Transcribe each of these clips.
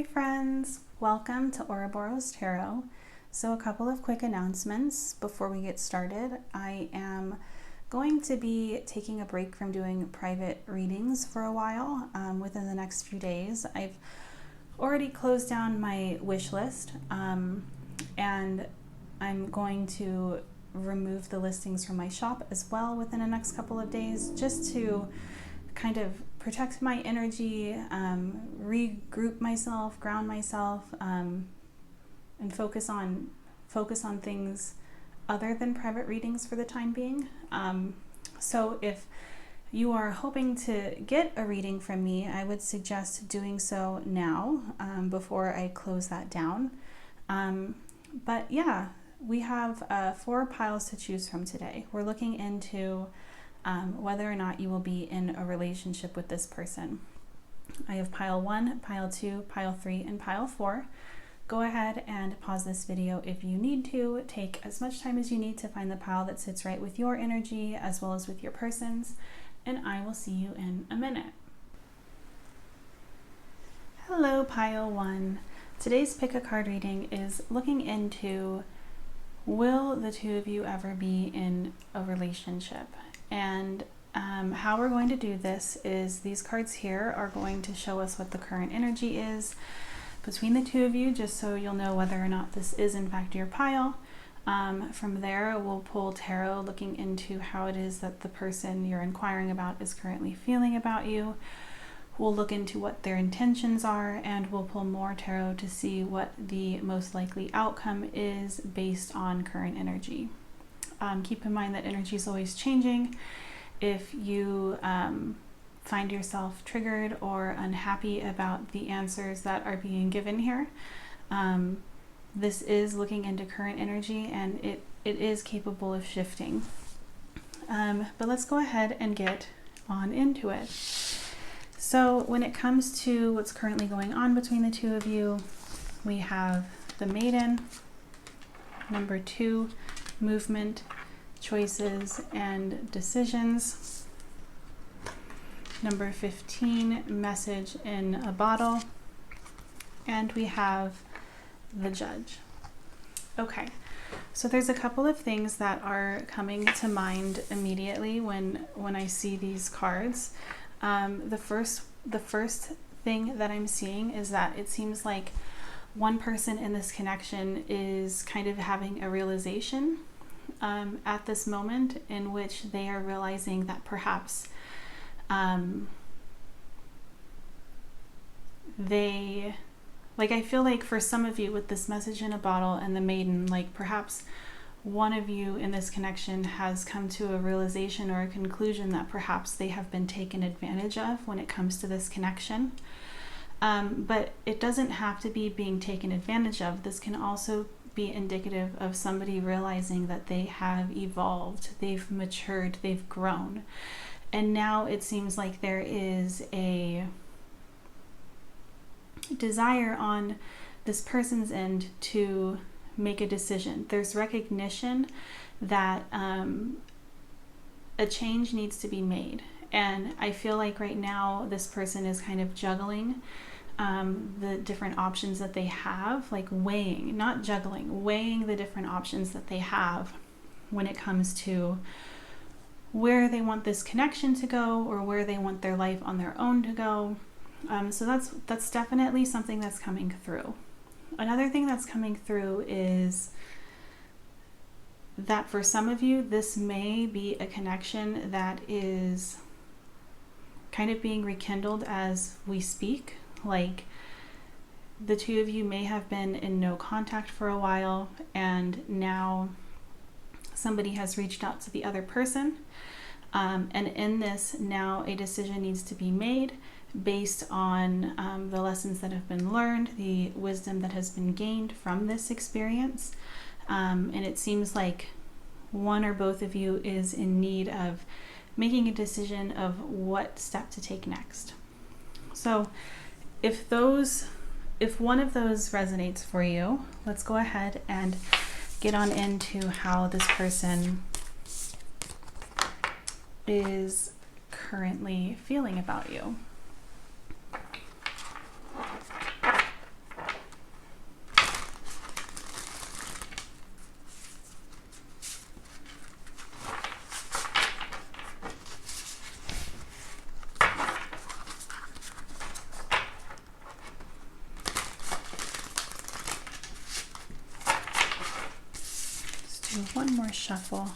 Hi friends, welcome to Ouroboros Tarot. So a couple of quick announcements before we get started. I am going to be taking a break from doing private readings for a while within the next few days. I've already closed down my wish list and I'm going to remove the listings from my shop as well within the next couple of days, just to kind of protect my energy, regroup myself, ground myself, and focus on things other than private readings for the time being. So if you are hoping to get a reading from me, I would suggest doing so now before I close that down. But yeah, we have 4 piles to choose from today. We're looking into whether or not you will be in a relationship with this person. I have pile 1, pile 2, pile 3, and pile 4. Go ahead and pause this video if you need to. Take as much time as you need to find the pile that sits right with your energy as well as with your person's, and I will see you in a minute. Hello, pile 1. Today's pick a card reading is looking into, will the two of you ever be in a relationship? And how we're going to do this is these cards here are going to show us what the current energy is between the two of you, just so you'll know whether or not this is in fact your pile. From there, we'll pull tarot looking into how it is that the person you're inquiring about is currently feeling about you. We'll look into what their intentions are, and we'll pull more tarot to see what the most likely outcome is based on current energy. Keep in mind that energy is always changing. If you find yourself triggered or unhappy about the answers that are being given here, this is looking into current energy, and it is capable of shifting. But let's go ahead and get on into it. So when it comes to what's currently going on between the two of you, we have the Maiden, number 2, movement, choices, and decisions. Number 15, message in a bottle. And we have the Judge. Okay, so there's a couple of things that are coming to mind immediately when I see these cards. The first thing that I'm seeing is that it seems like one person in this connection is kind of having a realization at this moment, in which they are realizing that perhaps I feel like for some of you with this message in a bottle and the Maiden, like perhaps one of you in this connection has come to a realization or a conclusion that perhaps they have been taken advantage of when it comes to this connection. But it doesn't have to be being taken advantage of. This can also be indicative of somebody realizing that they have evolved, they've matured, they've grown. And now it seems like there is a desire on this person's end to make a decision. There's recognition that a change needs to be made. And I feel like right now this person is kind of juggling the different options that they have, like weighing, not juggling, weighing the different options that they have when it comes to where they want this connection to go or where they want their life on their own to go. So that's definitely something that's coming through. Another thing that's coming through is that for some of you, this may be a connection that is kind of being rekindled as we speak. Like the two of you may have been in no contact for a while, and now somebody has reached out to the other person. And in this, now a decision needs to be made based on the lessons that have been learned, the wisdom that has been gained from this experience. And it seems like one or both of you is in need of making a decision of what step to take next. So if one of those resonates for you, let's go ahead and get on into how this person is currently feeling about you. one more shuffle.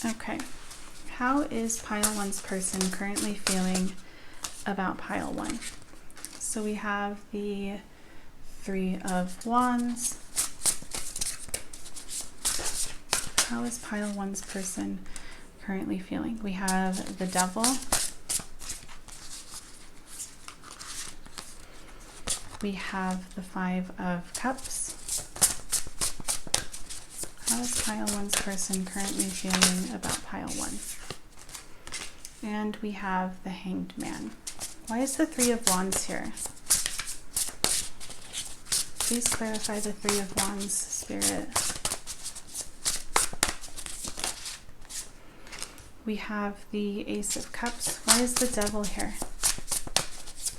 Okay, how is pile 1's person currently feeling about pile 1? So we have the 3 of Wands. How is pile 1's person currently feeling? We have the Devil. We have the 5 of Cups. How is pile 1's person currently feeling about pile 1? And we have the Hanged Man. Why is the 3 of Wands here? Please clarify the 3 of Wands, Spirit. We have the Ace of Cups. Why is the Devil here?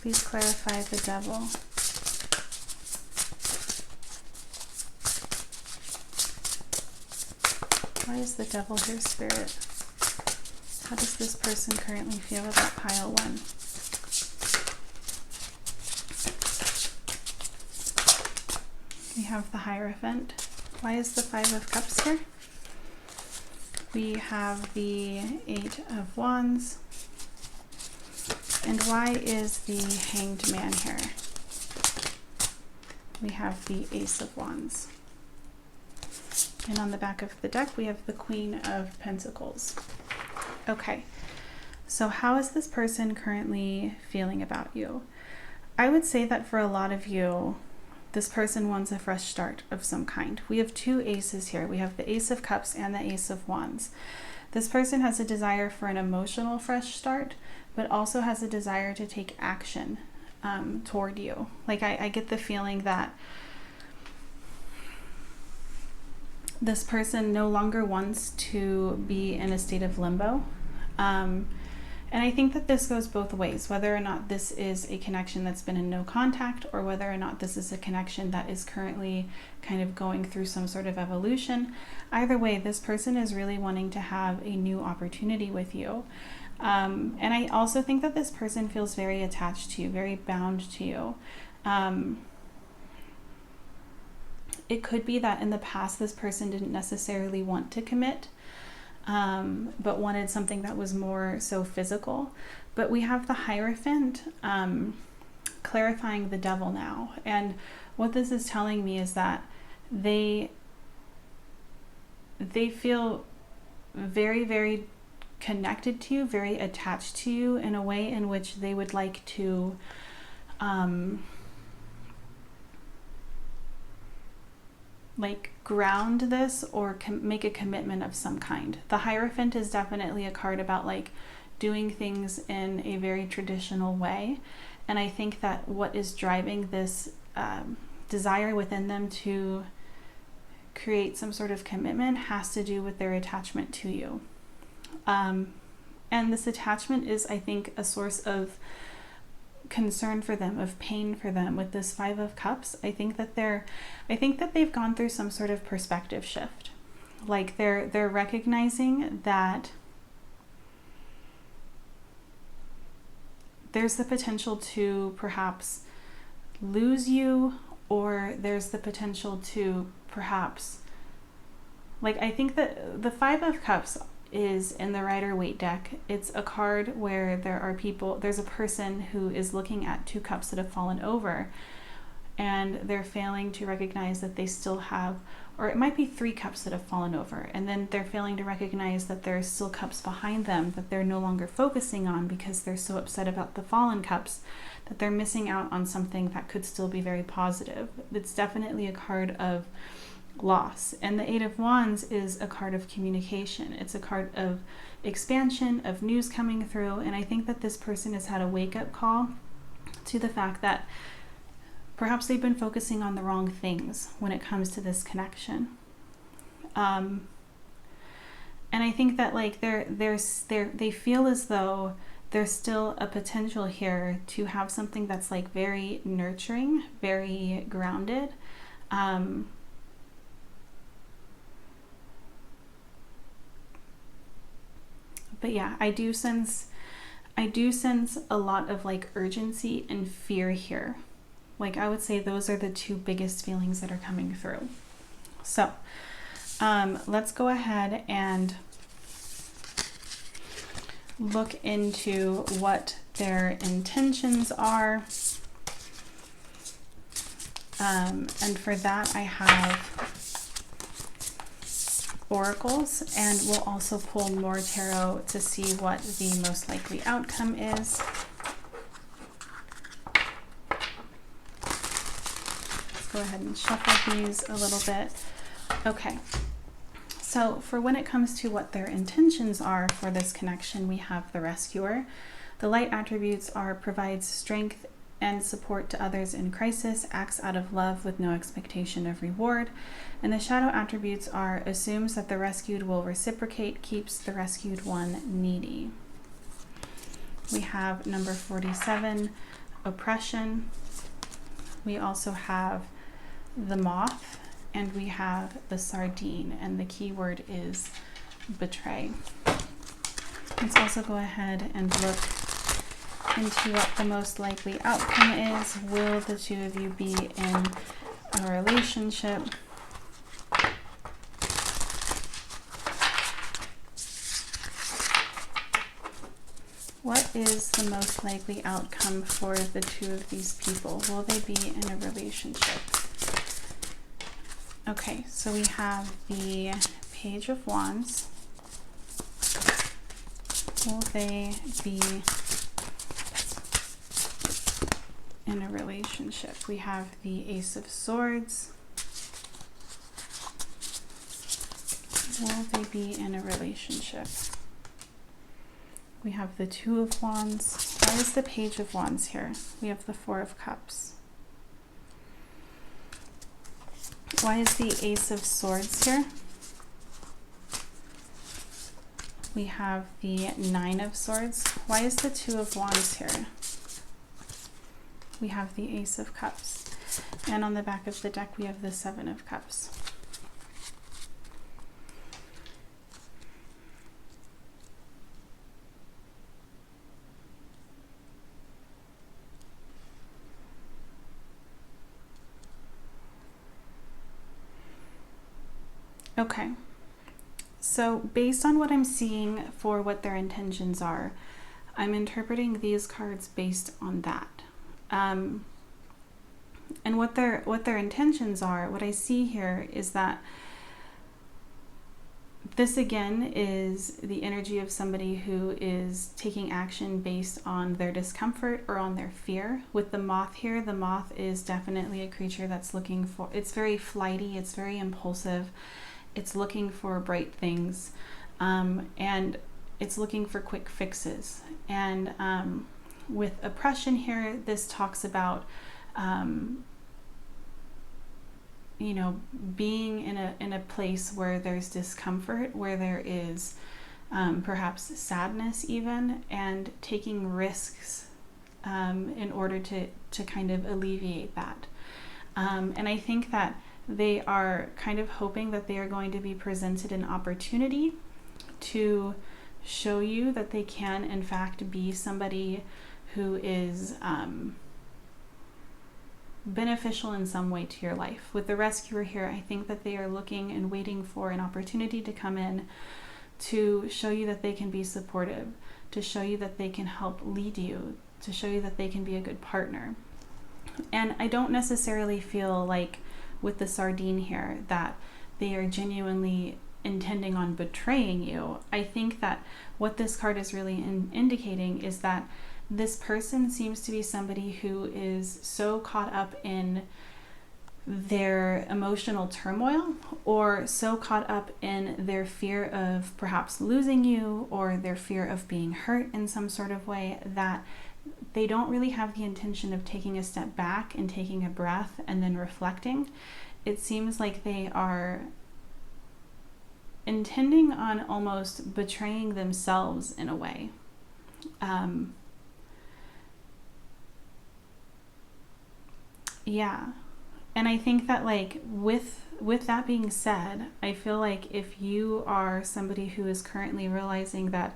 Please clarify the Devil. Why is the Devil here, Spirit? How does this person currently feel about pile 1? We have the Hierophant. Why is the 5 of Cups here? We have the 8 of Wands. And why is the Hanged Man here? We have the Ace of Wands. And on the back of the deck, we have the Queen of Pentacles. Okay, so how is this person currently feeling about you? I would say that for a lot of you, this person wants a fresh start of some kind. We have 2 aces here. We have the Ace of Cups and the Ace of Wands. This person has a desire for an emotional fresh start, but also has a desire to take action toward you. Like I get the feeling that this person no longer wants to be in a state of limbo. And I think that this goes both ways, whether or not this is a connection that's been in no contact, or whether or not this is a connection that is currently kind of going through some sort of evolution. Either way, this person is really wanting to have a new opportunity with you. And I also think that this person feels very attached to you, very bound to you. It could be that in the past, this person didn't necessarily want to commit, but wanted something that was more so physical. But we have the Hierophant clarifying the Devil now. And what this is telling me is that they feel very, very connected to you, very attached to you in a way in which they would like to like ground this or make a commitment of some kind. The Hierophant is definitely a card about like doing things in a very traditional way. And I think that what is driving this desire within them to create some sort of commitment has to do with their attachment to you. And this attachment is, I think, a source of concern for them, of pain for them. With this 5 of Cups, I think that they've gone through some sort of perspective shift. Like they're recognizing that there's the potential to perhaps lose you, or there's the potential to perhaps, like, I think that the 5 of Cups is in the Rider-Waite deck. It's a card where there's a person who is looking at 2 cups that have fallen over, and they're failing to recognize that they still have, or it might be 3 cups that have fallen over, and then they're failing to recognize that there's still cups behind them that they're no longer focusing on because they're so upset about the fallen cups that they're missing out on something that could still be very positive. It's definitely a card of loss. And the 8 of Wands is a card of communication. It's a card of expansion, of news coming through. And I think that this person has had a wake-up call to the fact that perhaps they've been focusing on the wrong things when it comes to this connection. And I think that like they feel as though there's still a potential here to have something that's like very nurturing, very grounded. But yeah, I do sense I do sense a lot of like urgency and fear here. Like I would say those are the two biggest feelings that are coming through. So let's go ahead and look into what their intentions are. And for that I have oracles, and we'll also pull more tarot to see what the most likely outcome is. Let's go ahead and shuffle these a little bit. Okay, so for when it comes to what their intentions are for this connection, we have the rescuer. The light attributes are provides strength and support to others in crisis, acts out of love with no expectation of reward. And the shadow attributes are assumes that the rescued will reciprocate, keeps the rescued one needy. We have number 47, oppression. We also have the moth, and we have the sardine, and the key word is betray. Let's also go ahead and look into what the most likely outcome is. Will the two of you be in a relationship? What is the most likely outcome for the two of these people? Will they be in a relationship? Okay, so we have the Page of Wands. Will they be in a relationship? We have the Ace of Swords. Will they be in a relationship? We have the Two of Wands. Why is the Page of Wands here? We have the Four of Cups. Why is the Ace of Swords here? We have the Nine of Swords. Why is the Two of Wands here? We have the Ace of Cups. And on the back of the deck, we have the Seven of Cups. Okay, so based on what I'm seeing for what their intentions are, I'm interpreting these cards based on that. And what their intentions are, what I see here is that this again is the energy of somebody who is taking action based on their discomfort or on their fear. With the moth here, the moth is definitely a creature that's looking for, it's very flighty, it's very impulsive. It's looking for bright things, and it's looking for quick fixes. And with oppression here, this talks about, you know, being in a place where there's discomfort, where there is perhaps sadness even, and taking risks in order to kind of alleviate that. And I think that they are kind of hoping that they are going to be presented an opportunity to show you that they can, in fact, be somebody who is beneficial in some way to your life. With the rescuer here, I think that they are looking and waiting for an opportunity to come in to show you that they can be supportive, to show you that they can help lead you, to show you that they can be a good partner. And I don't necessarily feel like with the sardine here that they are genuinely intending on betraying you. I think that what this card is really indicating is that this person seems to be somebody who is so caught up in their emotional turmoil, or so caught up in their fear of perhaps losing you, or their fear of being hurt in some sort of way, that they don't really have the intention of taking a step back and taking a breath and then reflecting. It seems like they are intending on almost betraying themselves in a way. Yeah. And I think that, like, with that being said, I feel like if you are somebody who is currently realizing that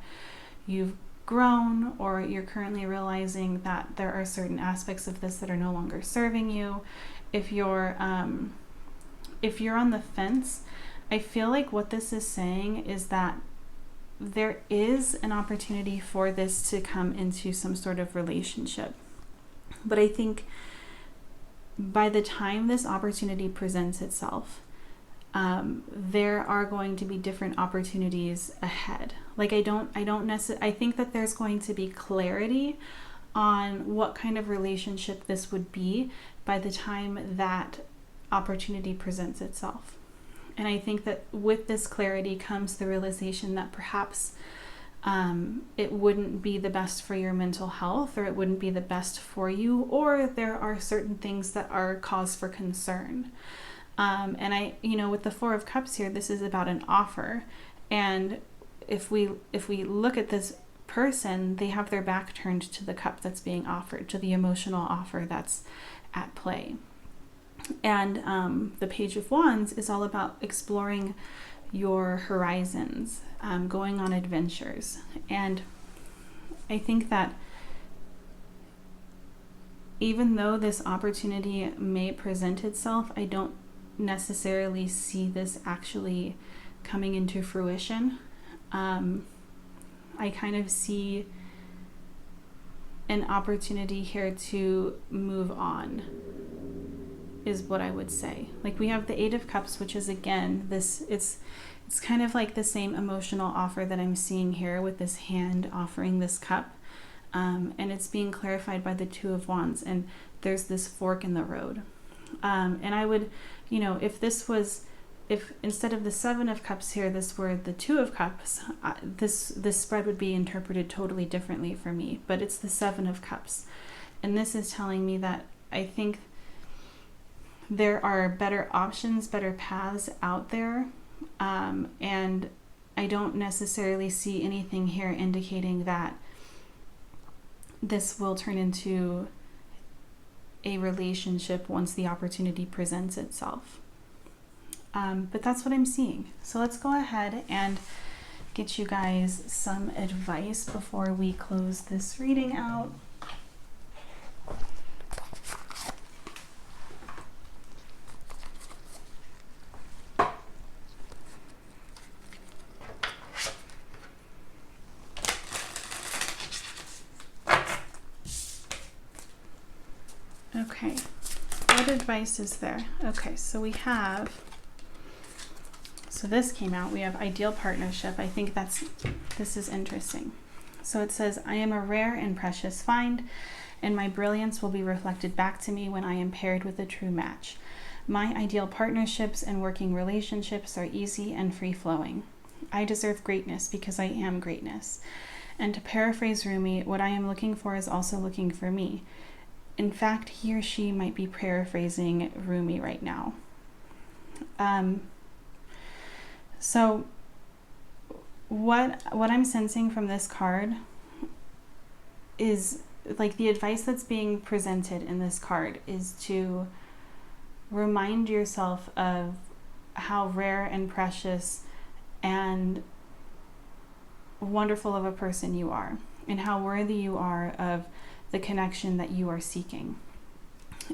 you've grown, or you're currently realizing that there are certain aspects of this that are no longer serving you. If you're on the fence, I feel like what this is saying is that there is an opportunity for this to come into some sort of relationship. But I think by the time this opportunity presents itself, there are going to be different opportunities ahead. Like I think that there's going to be clarity on what kind of relationship this would be by the time that opportunity presents itself. And I think that with this clarity comes the realization that perhaps it wouldn't be the best for your mental health, or it wouldn't be the best for you, or there are certain things that are cause for concern. And with the Four of Cups here, this is about an offer. And if we look at this person, they have their back turned to the cup that's being offered, to the emotional offer that's at play. And the Page of Wands is all about exploring your horizons, going on adventures. And I think that even though this opportunity may present itself, I don't necessarily see this actually coming into fruition. I kind of see an opportunity here to move on, is what I would say. Like we have the Eight of Cups, which is again it's kind of like the same emotional offer that I'm seeing here with this hand offering this cup, and it's being clarified by the Two of Wands, and there's this fork in the road. And I would, if instead of the Seven of Cups here, this were the Two of Cups, this spread would be interpreted totally differently for me. But it's the Seven of Cups, and this is telling me that I think there are better options, better paths out there, and I don't necessarily see anything here indicating that this will turn into a relationship once the opportunity presents itself. But that's what I'm seeing. So let's go ahead and get you guys some advice before we close this reading out. Okay, what advice is there? Okay, so this came out, we have ideal partnership. I think this is interesting. So it says, I am a rare and precious find, and my brilliance will be reflected back to me when I am paired with a true match. My ideal partnerships and working relationships are easy and free-flowing. I deserve greatness because I am greatness. And to paraphrase Rumi, what I am looking for is also looking for me. In fact, he or she might be paraphrasing Rumi right now. So what I'm sensing from this card is, like, the advice that's being presented in this card is to remind yourself of how rare and precious and wonderful of a person you are, and how worthy you are of the connection that you are seeking.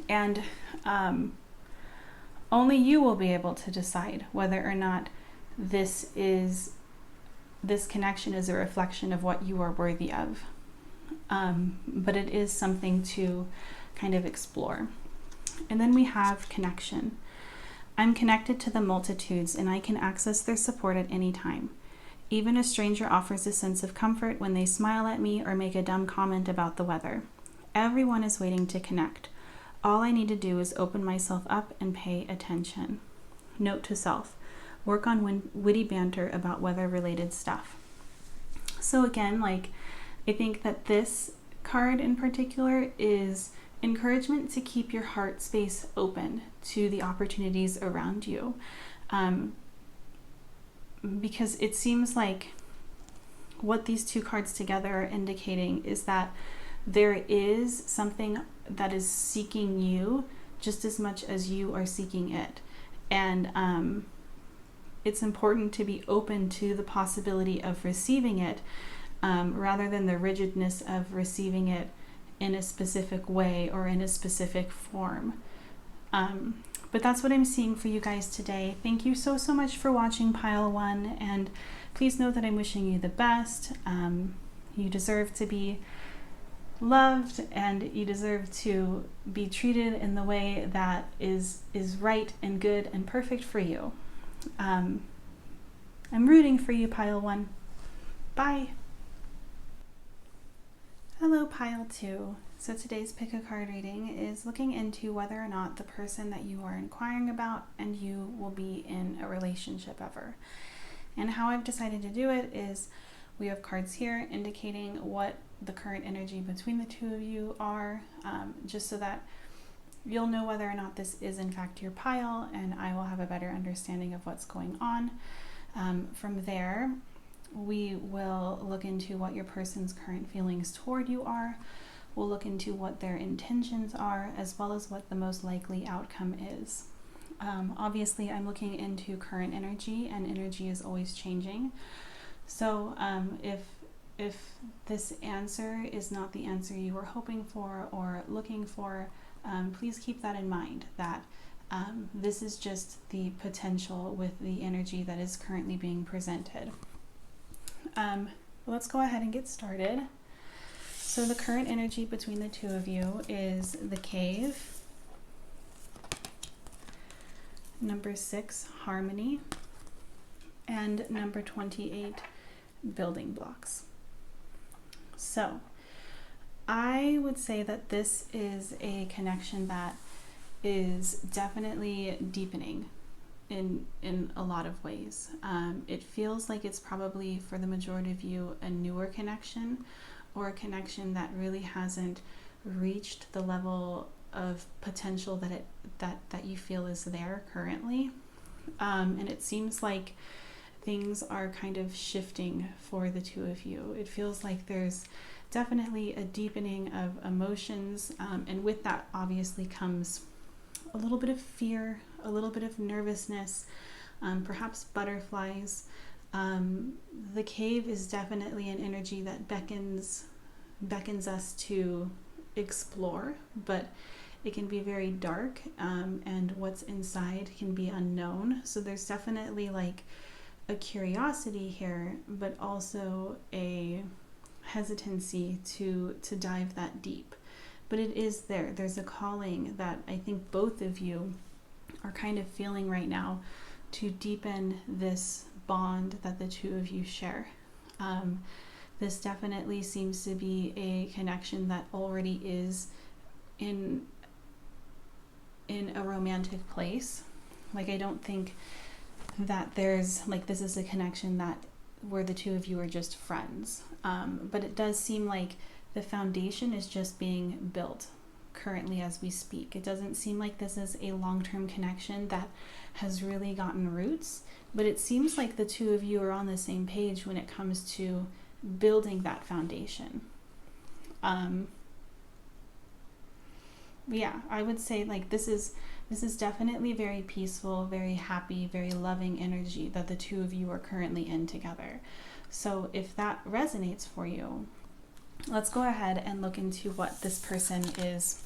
And only you will be able to decide whether or not this connection is a reflection of what you are worthy of. But it is something to kind of explore. And then we have connection. I'm connected to the multitudes, and I can access their support at any time. Even a stranger offers a sense of comfort when they smile at me or make a dumb comment about the weather. Everyone is waiting to connect. All I need to do is open myself up and pay attention. Note to self: work on witty banter about weather-related stuff. So again, like, I think that this card in particular is encouragement to keep your heart space open to the opportunities around you. Because it seems like what these two cards together are indicating is that there is something that is seeking you just as much as you are seeking it. And it's important to be open to the possibility of receiving it, rather than the rigidness of receiving it in a specific way or in a specific form. But that's what I'm seeing for you guys today. Thank you so much for watching Pile 1, and please know that I'm wishing you the best. You deserve to be loved, and you deserve to be treated in the way that is right and good and perfect for you. I'm rooting for you, Pile 1. Bye. Hello, Pile 2. So today's pick a card reading is looking into whether or not the person that you are inquiring about and you will be in a relationship ever. And how I've decided to do it is we have cards here indicating what the current energy between the two of you are, just so that you'll know whether or not this is in fact your pile, and I will have a better understanding of what's going on. From there, we will look into what your person's current feelings toward you are. We'll look into what their intentions are, as well as what the most likely outcome is. Obviously, I'm looking into current energy, and energy is always changing. So if this answer is not the answer you were hoping for or looking for, please keep that in mind, that this is just the potential with the energy that is currently being presented. Let's go ahead and get started. So the current energy between the two of you is the Cave, number 6, Harmony, and number 28, Building Blocks. So I would say that this is a connection that is definitely deepening in a lot of ways. It feels like it's probably, for the majority of you, a newer connection, or a connection that really hasn't reached the level of potential that you feel is there currently. And it seems like things are kind of shifting for the two of you. It feels like there's definitely a deepening of emotions, and with that obviously comes a little bit of fear, a little bit of nervousness, perhaps butterflies. The Cave is definitely an energy that beckons us to explore, but it can be very dark, and what's inside can be unknown. So there's definitely like a curiosity here, but also a hesitancy to dive that deep. But it is there. There's a calling that I think both of you are kind of feeling right now to deepen this bond that the two of you share. This definitely seems to be a connection that already is in a romantic place. Like, I don't think that there's like, this is a connection that where the two of you are just friends, but it does seem like the foundation is just being built currently as we speak. It doesn't seem like this is a long-term connection that has really gotten roots, but it seems like the two of you are on the same page when it comes to building that foundation. Yeah, I would say like this is definitely very peaceful, very happy, very loving energy that the two of you are currently in together. So if that resonates for you, let's go ahead and look into what this person is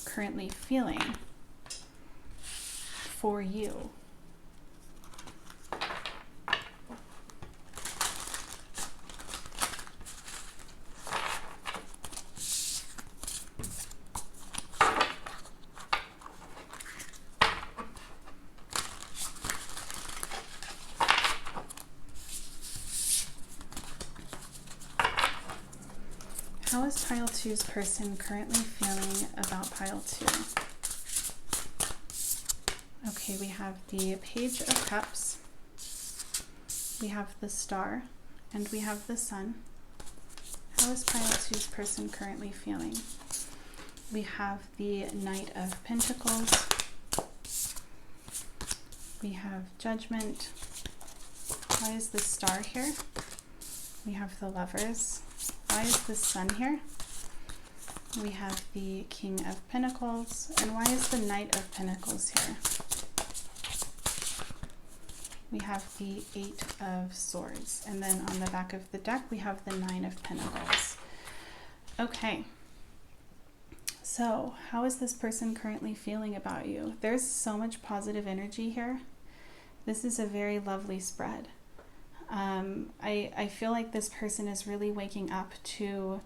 currently feeling for you. How is Pile 2's person currently feeling about Pile 2? Okay, we have the Page of Cups, we have the Star, and we have the Sun. How is Pile 2's person currently feeling? We have the Knight of Pentacles, we have Judgment. Why is the Star here? We have the Lovers. Why is the Sun here? We have the King of Pentacles. And why is the Knight of Pentacles here? we have the 8 of Swords. And then on the back of the deck, we have the 9 of Pentacles. Okay. So how is this person currently feeling about you? There's so much positive energy here. This is a very lovely spread. I feel like this person is really waking up to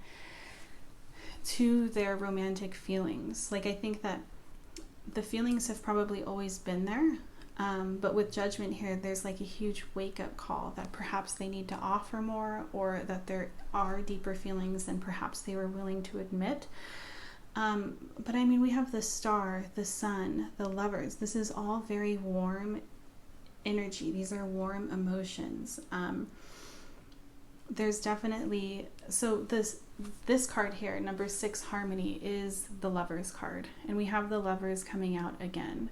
their romantic feelings. Like, I think that the feelings have probably always been there, but with Judgment here, there's like a huge wake-up call that perhaps they need to offer more, or that there are deeper feelings than perhaps they were willing to admit. But I mean, we have the Star, the Sun, the Lovers. This is all very warm energy. These are warm emotions. There's definitely, so this card here, number 6, Harmony, is the Lovers card, and we have the Lovers coming out again.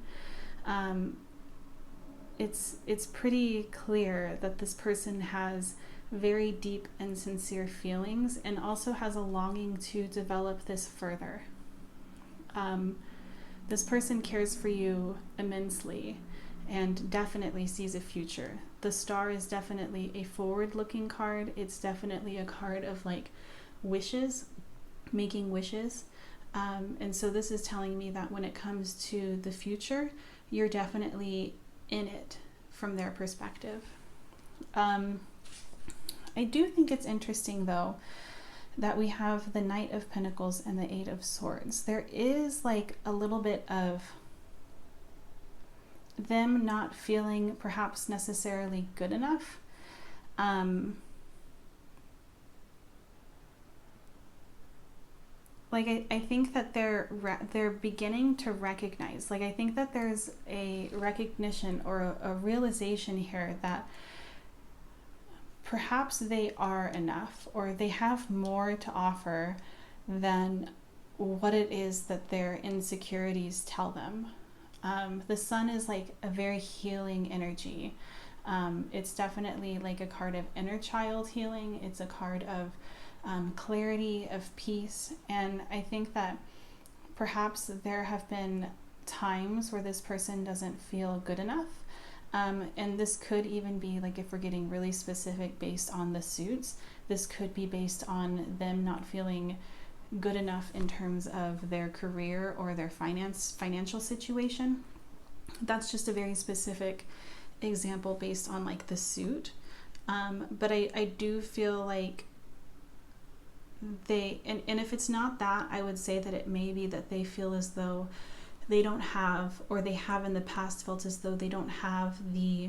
It's pretty clear that this person has very deep and sincere feelings, and also has a longing to develop this further. This person cares for you immensely and definitely sees a future. The Star is definitely a forward-looking card. It's definitely a card of like wishes, making wishes. And so this is telling me that when it comes to the future, you're definitely in it from their perspective. I do think it's interesting though that we have the Knight of Pentacles and the 8 of Swords. There is like a little bit of them not feeling perhaps necessarily good enough. Like I think that they're beginning to recognize, like I think that there's a recognition or a realization here that perhaps they are enough, or they have more to offer than what it is that their insecurities tell them. The Sun is like a very healing energy. It's definitely like a card of inner child healing. It's a card of clarity, of peace. And I think that perhaps there have been times where this person doesn't feel good enough. And this could even be like, if we're getting really specific based on the suits, this could be based on them not feeling good enough in terms of their career or their financial situation. That's just a very specific example based on like the suit. But I do feel like they, and if it's not that, I would say that it may be that they feel as though they don't have, or they have in the past felt as though they don't have the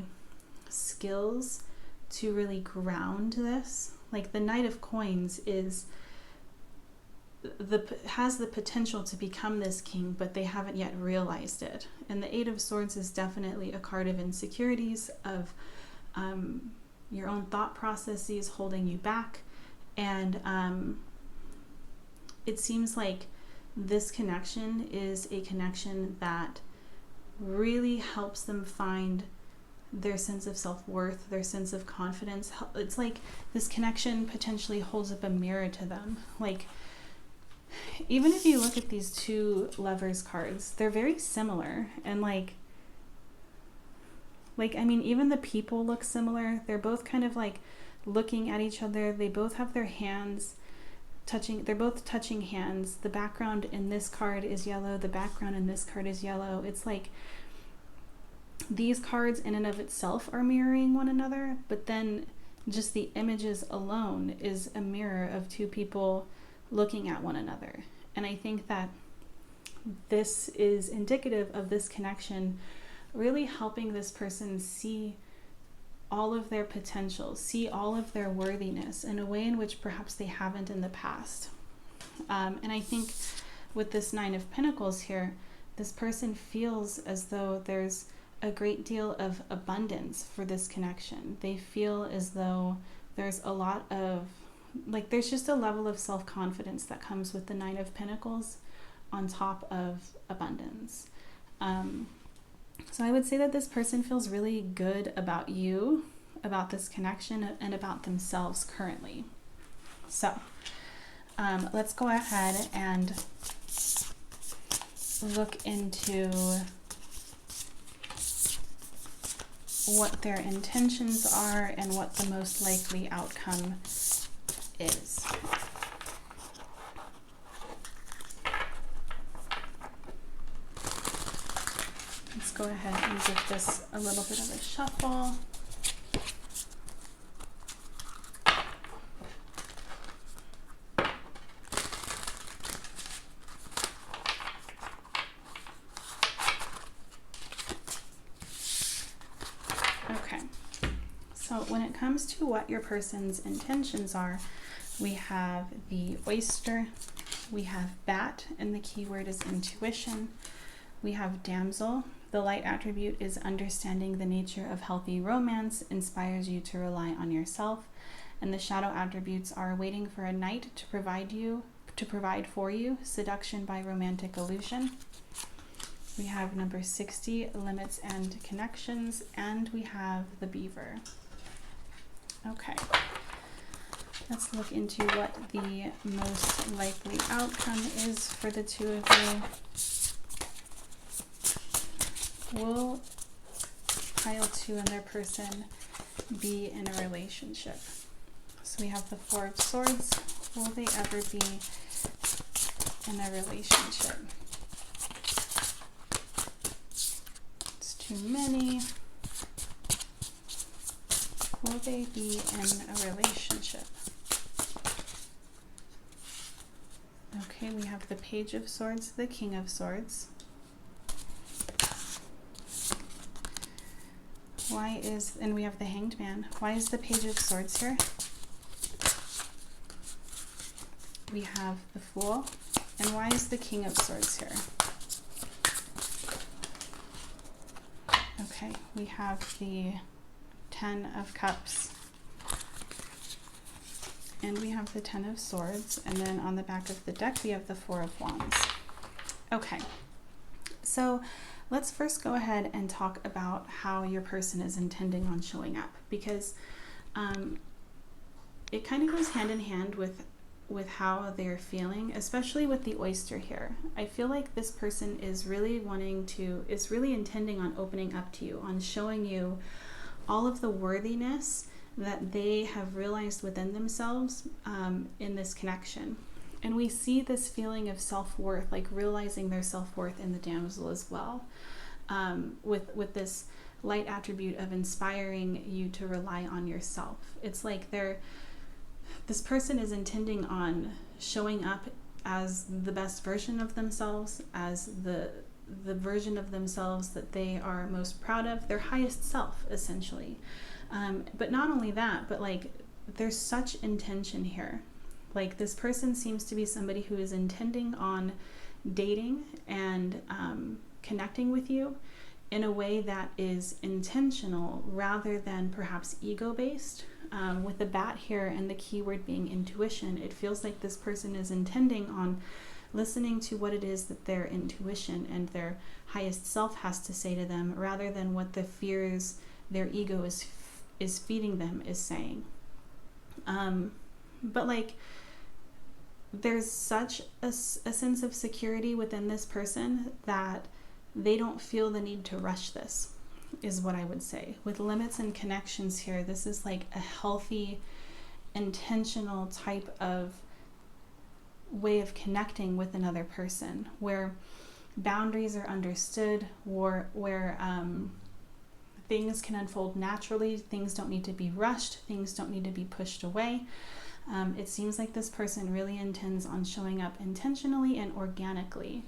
skills to really ground this. Like the Knight of Coins is has the potential to become this king, but they haven't yet realized it. And the 8 of Swords is definitely a card of insecurities, of your own thought processes holding you back. And it seems like this connection is a connection that really helps them find their sense of self-worth, their sense of confidence. It's like this connection potentially holds up a mirror to them. Like, even if you look at these two Lovers cards, they're very similar. And like I mean, even the people look similar. They're both kind of like looking at each other. They both have their hands touching. They're both touching hands. The background in this card is yellow. The background in this card is yellow. It's like these cards in and of itself are mirroring one another, but then just the images alone is a mirror of two people looking at one another. And I think that this is indicative of this connection really helping this person see all of their potential, see all of their worthiness in a way in which perhaps they haven't in the past. And I think with this 9 of Pentacles here, this person feels as though there's a great deal of abundance for this connection. They feel as though there's a lot of, like, there's just a level of self-confidence that comes with the 9 of Pentacles on top of abundance. So I would say that this person feels really good about you, about this connection, and about themselves currently. So let's go ahead and look into what their intentions are and what the most likely outcome is. Let's go ahead and give this a little bit of a shuffle. Okay, so when it comes to what your person's intentions are, we have the oyster, we have bat, and the keyword is intuition. We have damsel. The light attribute is understanding the nature of healthy romance, inspires you to rely on yourself. And the shadow attributes are waiting for a knight to provide for you, seduction by romantic illusion. We have number 60, limits and connections, and we have the beaver. Okay, let's look into what the most likely outcome is for the two of you. Will pile 2 and their person be in a relationship? So we have the 4 of swords. Will they ever be in a relationship? It's too many. Will they be in a relationship? Okay, we have the page of swords, the king of swords. And we have the hanged man. Why is the page of swords here? We have the fool. And why is the king of swords here? Okay, we have the 10 of cups. And we have the 10 of swords. And then on the back of the deck, we have the 4 of wands. Okay, so let's first go ahead and talk about how your person is intending on showing up, because it kind of goes hand in hand with how they're feeling, especially with the oyster here. I feel like this person is really intending on opening up to you, on showing you all of the worthiness that they have realized within themselves in this connection. And we see this feeling of self-worth, like realizing their self-worth in the damsel as well, with this light attribute of inspiring you to rely on yourself. It's like this person is intending on showing up as the best version of themselves, as the version of themselves that they are most proud of, their highest self, essentially. But not only that, but like there's such intention here. Like this person seems to be somebody who is intending on dating and connecting with you in a way that is intentional rather than perhaps ego-based. With the bat here and the keyword being intuition, it feels like this person is intending on listening to what it is that their intuition and their highest self has to say to them, rather than what the fears their ego is feeding them is saying. But like there's such a sense of security within this person that they don't feel the need to rush this, is what I would say. With limits and connections here, this is like a healthy, intentional type of way of connecting with another person, where boundaries are understood, where things can unfold naturally, things don't need to be rushed, things don't need to be pushed away. It seems like this person really intends on showing up intentionally and organically,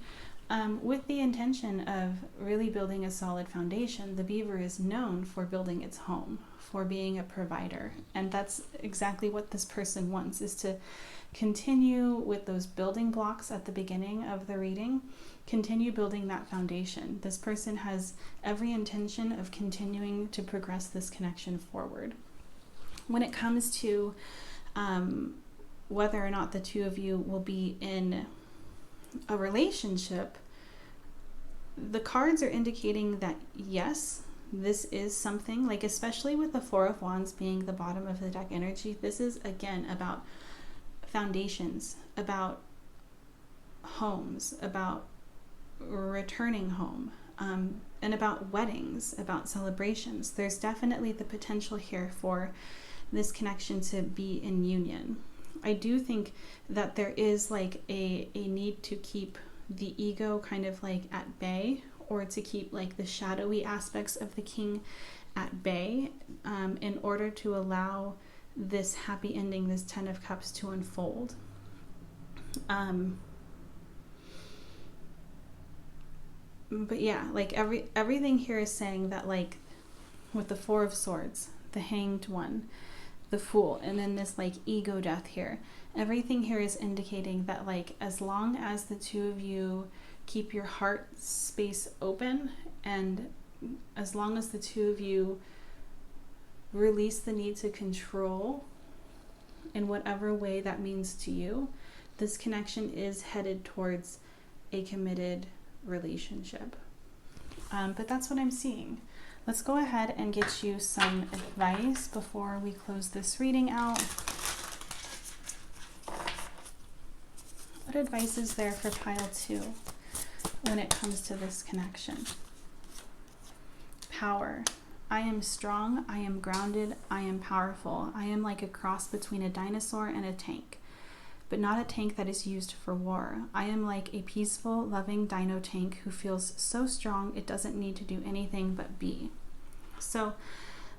with the intention of really building a solid foundation. The beaver is known for building its home, for being a provider, and that's exactly what this person wants, is to continue with those building blocks at the beginning of the reading, continue building that foundation. This person has every intention of continuing to progress this connection forward. When it comes to whether or not the two of you will be in a relationship, the cards are indicating that yes, this is something, like especially with the 4 of Wands being the bottom of the deck energy, this is again about foundations, about homes, about returning home. and about weddings, about celebrations. There's definitely the potential here for this connection to be in union. I do think that there is like a need to keep the ego kind of like at bay, or to keep like the shadowy aspects of the king at bay, in order to allow this happy ending, this 10 of Cups, to unfold. But yeah, like everything here is saying that, like with the Four of Swords, the Hanged One, the Fool, and then this like ego death here, everything here is indicating that like as long as the two of you keep your heart space open, and as long as the two of you release the need to control in whatever way that means to you, this connection is headed towards a committed relationship. But that's what I'm seeing. Let's go ahead and get you some advice before we close this reading out. What advice is there for pile 2 when it comes to this connection? Power. I am strong, I am grounded, I am powerful. I am like a cross between a dinosaur and a tank, but not a tank that is used for war. I am like a peaceful, loving dino tank who feels so strong it doesn't need to do anything but be. So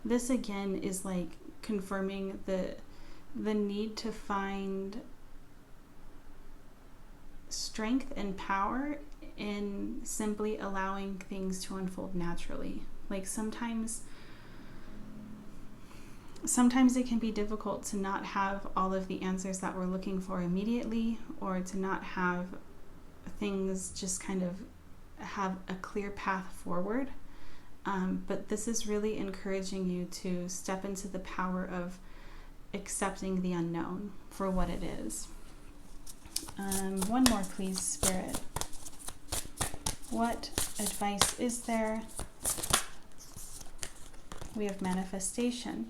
this again is like confirming the need to find strength and power in simply allowing things to unfold naturally. Like sometimes it can be difficult to not have all of the answers that we're looking for immediately, or to not have things just kind of have a clear path forward. But this is really encouraging you to step into the power of accepting the unknown for what it is. One more, please, Spirit. What advice is there? We have manifestation.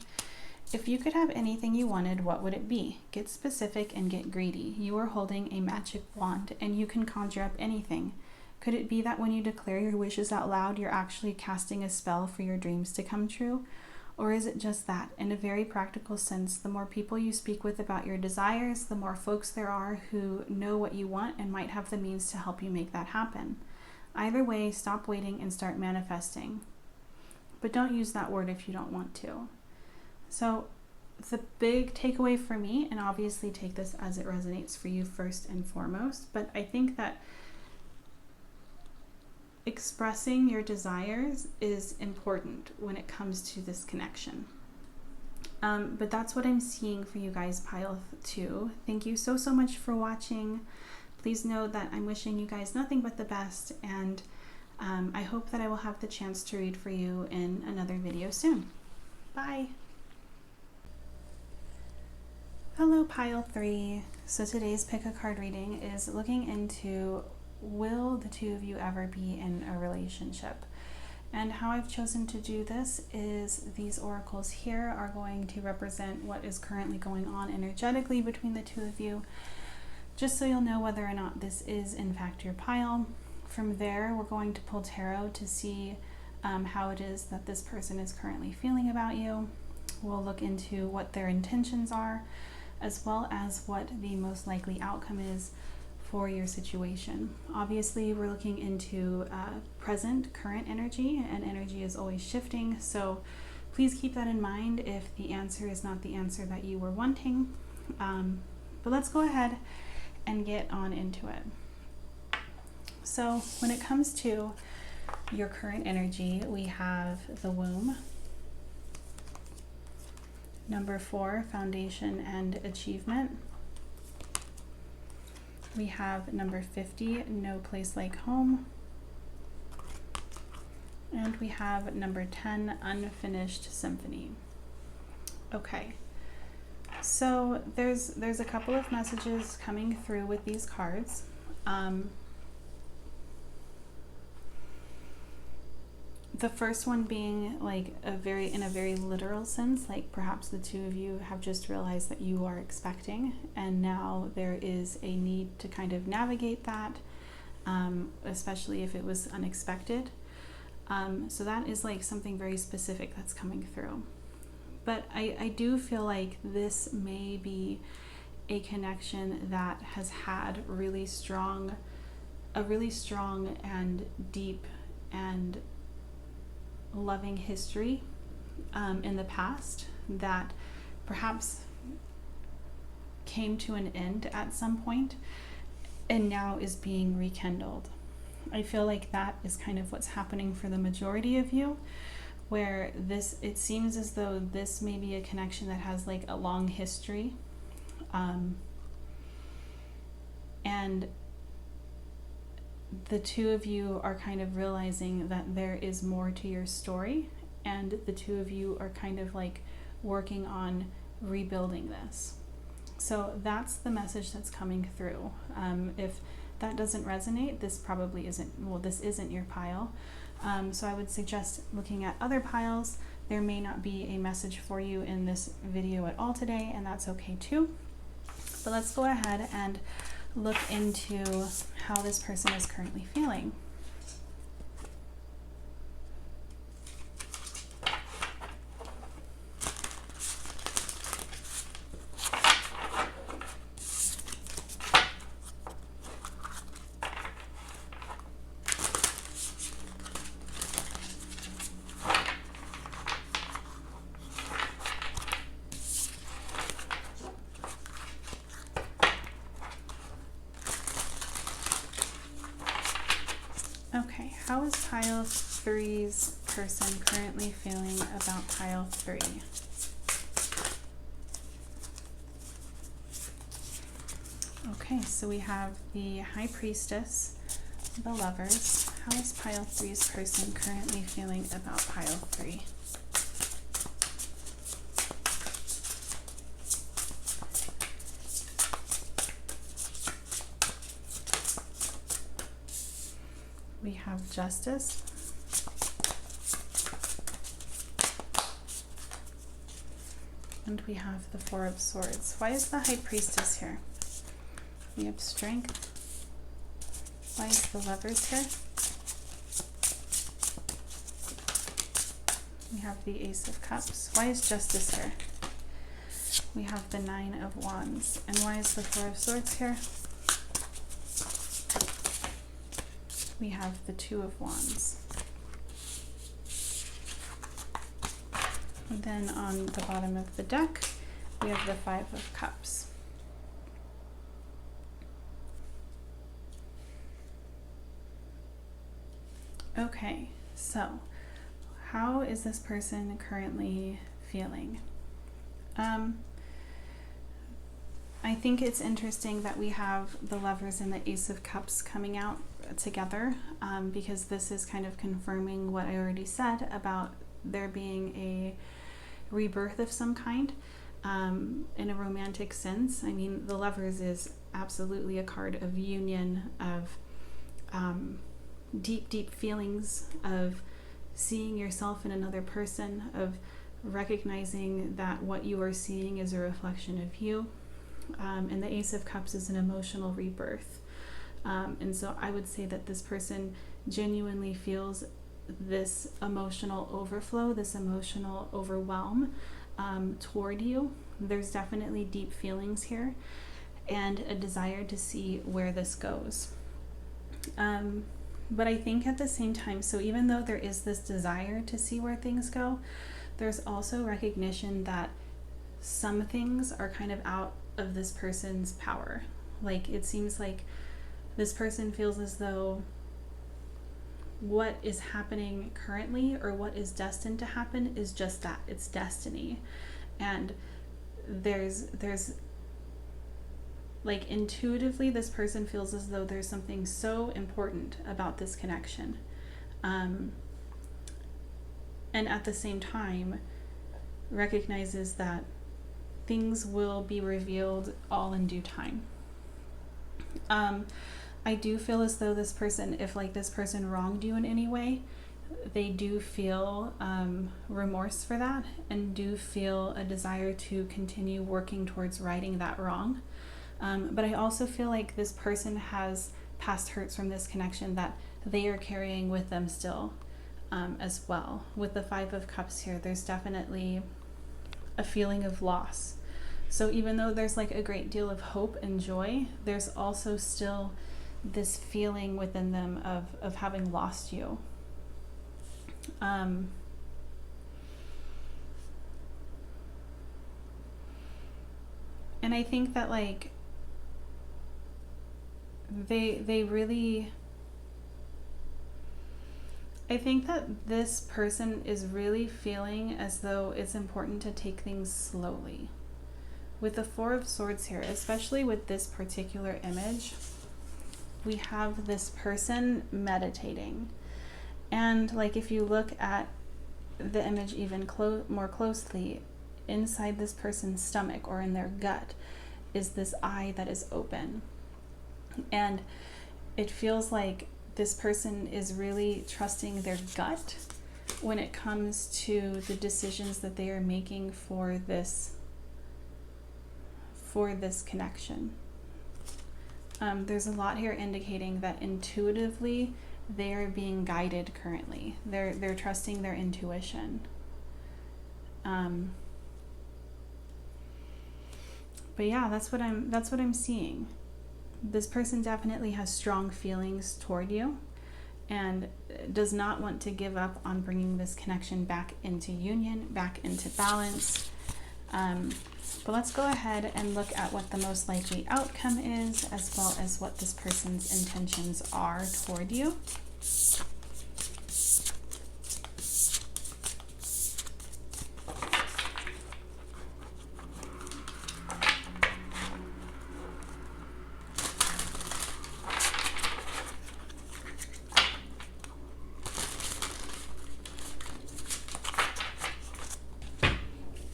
If you could have anything you wanted, what would it be? Get specific and get greedy. You are holding a magic wand and you can conjure up anything. Could it be that when you declare your wishes out loud, you're actually casting a spell for your dreams to come true? Or is it just that, in a very practical sense, the more people you speak with about your desires, the more folks there are who know what you want and might have the means to help you make that happen? Either way, stop waiting and start manifesting. But don't use that word if you don't want to. So the big takeaway for me, and obviously take this as it resonates for you first and foremost, but I think that expressing your desires is important when it comes to this connection. But that's what I'm seeing for you guys, pile 2. Thank you so much for watching. Please know that I'm wishing you guys nothing but the best, and I hope that I will have the chance to read for you in another video soon. Bye! Hello, pile 3. So today's pick a card reading is looking into, will the two of you ever be in a relationship? And how I've chosen to do this is these oracles here are going to represent what is currently going on energetically between the two of you, just so you'll know whether or not this is in fact your pile. From there, we're going to pull tarot to see how it is that this person is currently feeling about you. We'll look into what their intentions are, as well as what the most likely outcome is for your situation. Obviously, we're looking into present, current energy, and energy is always shifting, so please keep that in mind if the answer is not the answer that you were wanting. But let's go ahead and get on into it. So when it comes to your current energy, we have the womb. Number 4, foundation and achievement. We have number 50, no place like home. And we have number 10, unfinished symphony. Okay, so there's a couple of messages coming through with these cards. The first one being like in a very literal sense, like perhaps the two of you have just realized that you are expecting, and now there is a need to kind of navigate that, especially if it was unexpected. So that is like something very specific that's coming through. But I do feel like this may be a connection that has had a really strong and deep and loving history in the past that perhaps came to an end at some point and now is being rekindled. I feel like that is kind of what's happening for the majority of you, where it seems as though this may be a connection that has like a long history, and the two of you are kind of realizing that there is more to your story, and the two of you are kind of like working on rebuilding this. So that's the message that's coming through. If that doesn't resonate, this probably isn't, well, this isn't your pile. So I would suggest looking at other piles. There may not be a message for you in this video at all today, and that's okay too. But let's go ahead and look into how this person is currently feeling. Okay, how is pile 3's person currently feeling about pile 3? Okay, so we have the High Priestess, the Lovers. How is pile 3's person currently feeling about pile 3? We have Justice. And we have the Four of Swords. Why is the High Priestess here? We have Strength. Why is the Lovers here? We have the Ace of Cups. Why is Justice here? We have the Nine of Wands. And why is the Four of Swords here? We have the Two of Wands. And then on the bottom of the deck, we have the Five of Cups. Okay, so how is this person currently feeling? I think it's interesting that we have the Lovers and the Ace of Cups coming out together, because this is kind of confirming what I already said about there being a rebirth of some kind, in a romantic sense. I mean, the Lovers is absolutely a card of union, of deep feelings, of seeing yourself in another person, of recognizing that what you are seeing is a reflection of you. And the Ace of Cups is an emotional rebirth. And so I would say that this person genuinely feels this emotional overflow, this emotional overwhelm toward you. There's definitely deep feelings here and a desire to see where this goes. But I think at the same time, so even though there is this desire to see where things go, there's also recognition that some things are kind of out of this person's power. Like, it seems like this person feels as though what is happening currently, or what is destined to happen, is just that, it's destiny. And there's like, intuitively, this person feels as though there's something so important about this connection, and at the same time recognizes that things will be revealed all in due time. I do feel as though this person, if like this person wronged you in any way, they do feel remorse for that, and do feel a desire to continue working towards righting that wrong. But I also feel like this person has past hurts from this connection that they are carrying with them still. as well. With the Five of Cups here, there's definitely a feeling of loss. So even though there's like a great deal of hope and joy, there's also still this feeling within them of having lost you. And I think that like they really, I think that this person is really feeling as though it's important to take things slowly. With the Four of Swords here, especially with this particular image, we have this person meditating. And like if you look at the image even more closely, inside this person's stomach or in their gut is this eye that is open. And it feels like this person is really trusting their gut when it comes to the decisions that they are making for this connection. There's a lot here indicating that intuitively they are being guided currently. They're trusting their intuition. But yeah, that's what I'm seeing. This person definitely has strong feelings toward you and does not want to give up on bringing this connection back into union, back into balance. But let's go ahead and look at what the most likely outcome is, as well as what this person's intentions are toward you.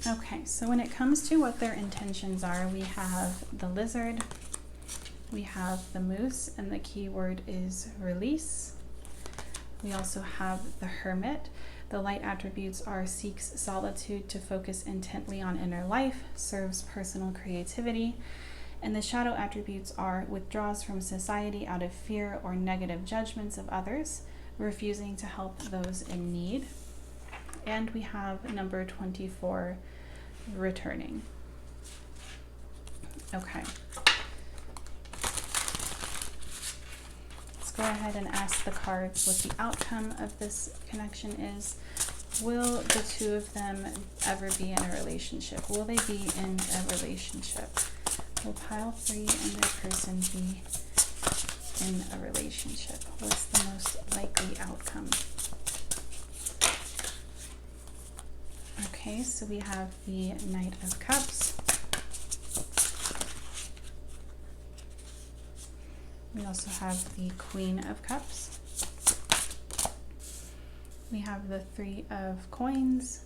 Okay, so when it comes to what their intentions are, we have the Lizard, we have the Moose, and the key word is release. We also have the Hermit. The light attributes are seeks solitude to focus intently on inner life, serves personal creativity. And the shadow attributes are withdraws from society out of fear or negative judgments of others, refusing to help those in need. And we have number 24, returning. Okay. Let's go ahead and ask the cards what the outcome of this connection is. Will the two of them ever be in a relationship? Will they be in a relationship? Will pile 3 and their person be in a relationship? What's the most likely outcome? Okay, so we have the Knight of Cups. We also have the Queen of Cups. We have the 3 of Coins.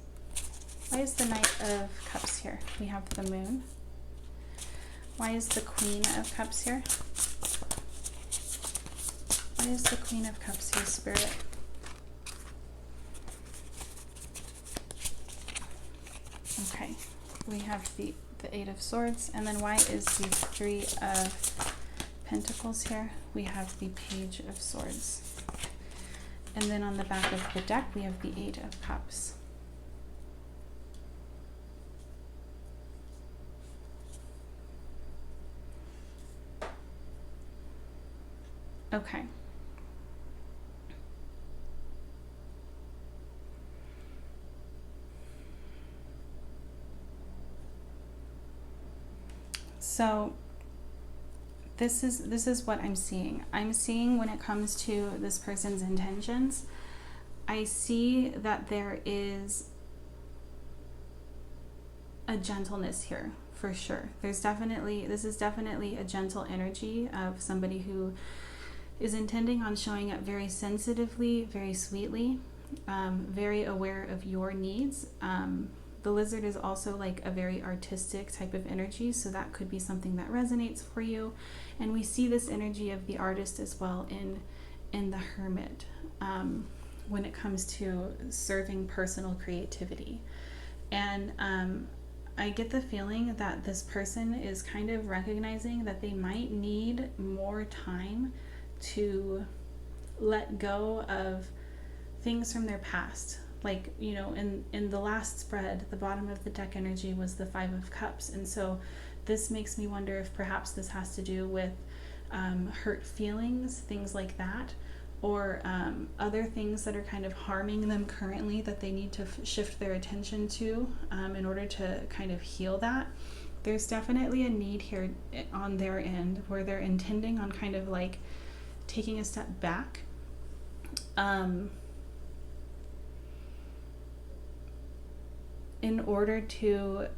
Why is the Knight of Cups here? We have the Moon. Why is the Queen of Cups here? Why is the Queen of Cups here, Spirit? Okay, we have the 8 of Swords, and then why is the 3 of Pentacles here? We have the Page of Swords. And then on the back of the deck, we have the 8 of Cups. Okay. So this is what I'm seeing. I'm seeing when it comes to this person's intentions, I see that there is a gentleness here for sure. This is definitely a gentle energy of somebody who is intending on showing up very sensitively, very sweetly, very aware of your needs. The Lizard is also like a very artistic type of energy, so that could be something that resonates for you. And we see this energy of the artist as well in the Hermit when it comes to serving personal creativity. And I get the feeling that this person is kind of recognizing that they might need more time to let go of things from their past. Like, you know, in the last spread, the bottom of the deck energy was the Five of Cups. And so this makes me wonder if perhaps this has to do with hurt feelings, things like that, or other things that are kind of harming them currently that they need to shift their attention to in order to kind of heal that. There's definitely a need here on their end where they're intending on kind of like taking a step back. In order to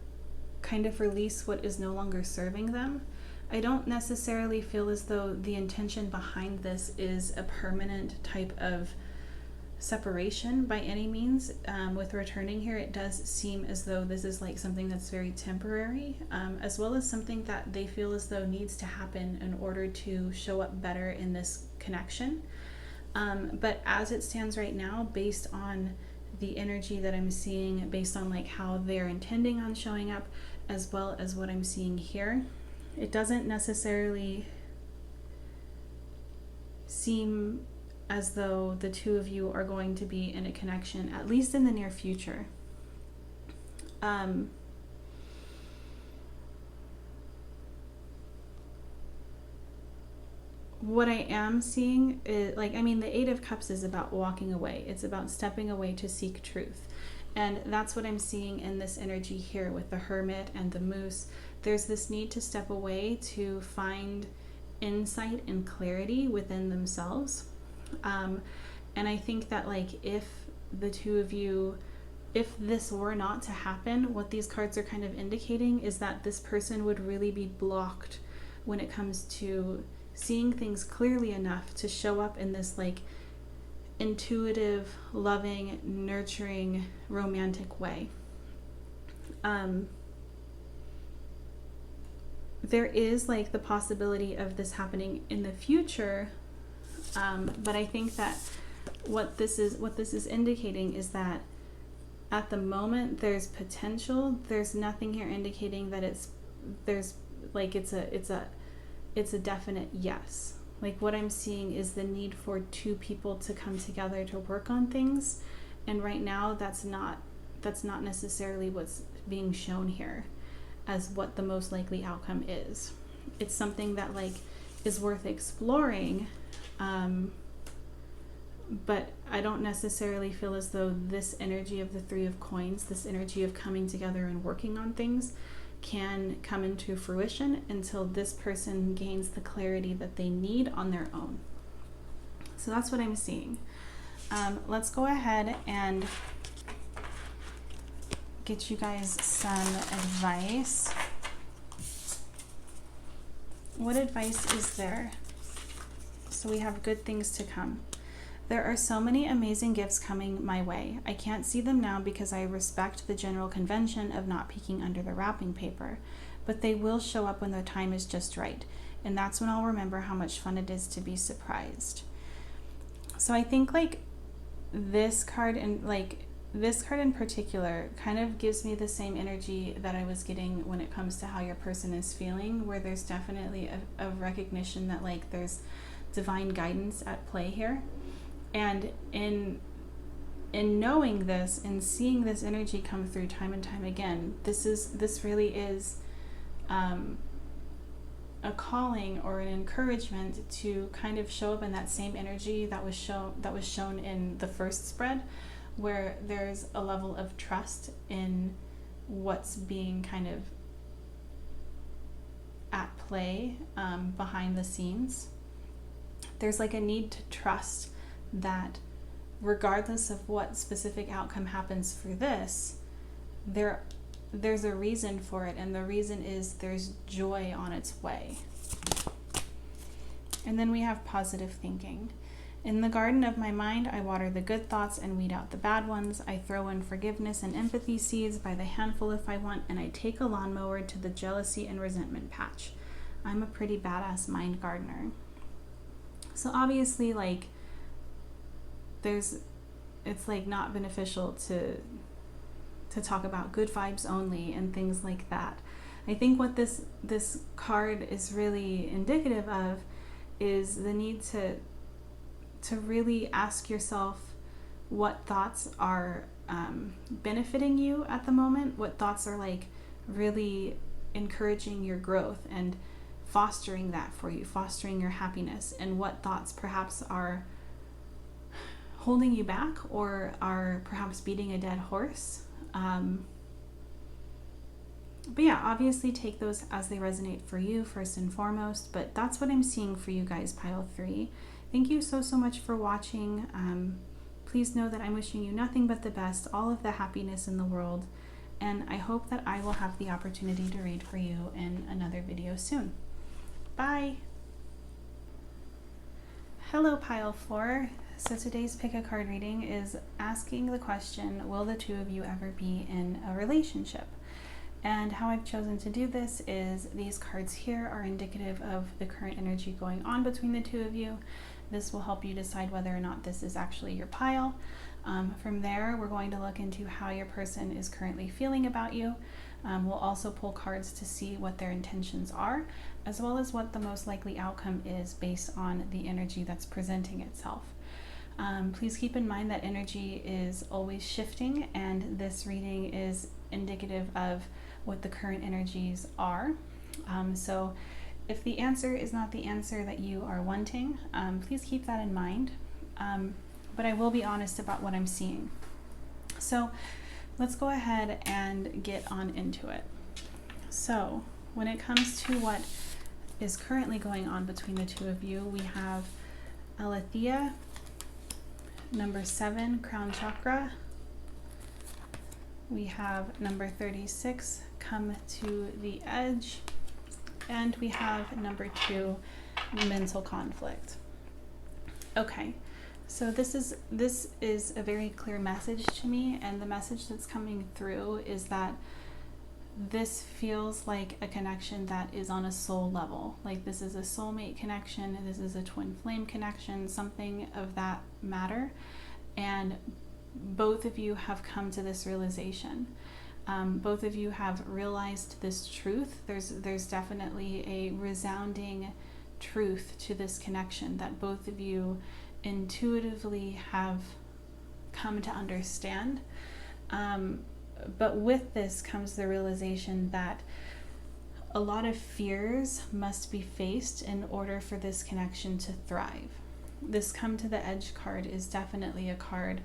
kind of release what is no longer serving them. I don't necessarily feel as though the intention behind this is a permanent type of separation by any means. With returning here, it does seem as though this is like something that's very temporary, as well as something that they feel as though needs to happen in order to show up better in this connection. But as it stands right now, based on the energy that I'm seeing, based on like how they're intending on showing up, as well as what I'm seeing here, it doesn't necessarily seem as though the two of you are going to be in a connection, at least in the near future. What I am seeing is, like, I mean, the Eight of Cups is about walking away. It's about stepping away to seek truth. And that's what I'm seeing in this energy here with the Hermit and the Moose. There's this need to step away to find insight and clarity within themselves. And I think that, like, if the two of you, if this were not to happen, what these cards are kind of indicating is that this person would really be blocked when it comes to seeing things clearly enough to show up in this like intuitive, loving, nurturing, romantic way. There is like the possibility of this happening in the future, but I think that what this is indicating is that at the moment there's potential. There's nothing here indicating that it's a definite yes. Like, what I'm seeing is the need for two people to come together to work on things, and right now that's not necessarily what's being shown here as what the most likely outcome is. It's something that like is worth exploring, but I don't necessarily feel as though this energy of the Three of Coins, this energy of coming together and working on things, can come into fruition until this person gains the clarity that they need on their own. So that's what I'm seeing. Let's go ahead and get you guys some advice. What advice is there? So we have good things to come. There are so many amazing gifts coming my way. I can't see them now because I respect the general convention of not peeking under the wrapping paper, but they will show up when the time is just right, and that's when I'll remember how much fun it is to be surprised. So I think like this card in particular kind of gives me the same energy that I was getting when it comes to how your person is feeling, where there's definitely a recognition that like there's divine guidance at play here. And in knowing this and seeing this energy come through time and time again, this really is a calling or an encouragement to kind of show up in that same energy that was shown in the first spread, where there's a level of trust in what's being kind of at play behind the scenes. There's like a need to trust that regardless of what specific outcome happens for this, there's a reason for it, and the reason is there's joy on its way. And then we have positive thinking. In the garden of my mind, I water the good thoughts and weed out the bad ones. I throw in forgiveness and empathy seeds by the handful if I want, and I take a lawnmower to the jealousy and resentment patch. I'm a pretty badass mind gardener. So obviously, like, it's like not beneficial to talk about good vibes only and things like that. I think what this card is really indicative of is the need to really ask yourself what thoughts are benefiting you at the moment, what thoughts are like really encouraging your growth and fostering that for you, fostering your happiness, and what thoughts perhaps are holding you back or are perhaps beating a dead horse. But yeah, obviously take those as they resonate for you first and foremost, but that's what I'm seeing for you guys, pile 3. Thank you so much for watching. Please know that I'm wishing you nothing but the best, all of the happiness in the world, and I hope that I will have the opportunity to read for you in another video soon. Bye! Hello, pile 4. So today's pick a card reading is asking the question, will the two of you ever be in a relationship? And how I've chosen to do this is these cards here are indicative of the current energy going on between the two of you. This will help you decide whether or not this is actually your pile. From there, we're going to look into how your person is currently feeling about you. We'll also pull cards to see what their intentions are, as well as what the most likely outcome is based on the energy that's presenting itself. Please keep in mind that energy is always shifting, and this reading is indicative of what the current energies are. So if the answer is not the answer that you are wanting, please keep that in mind. But I will be honest about what I'm seeing. So let's go ahead and get on into it. So when it comes to what is currently going on between the two of you, we have Aletheia, number 7, crown chakra. We have number 36, come to the edge. And we have number 2, mental conflict. Okay, so this is a very clear message to me, and the message that's coming through is that this feels like a connection that is on a soul level. Like this is a soulmate connection, this is a twin flame connection, something of that matter. And both of you have come to this realization. Both of you have realized this truth. There's definitely a resounding truth to this connection that both of you intuitively have come to understand. But with this comes the realization that a lot of fears must be faced in order for this connection to thrive. This come to the edge card is definitely a card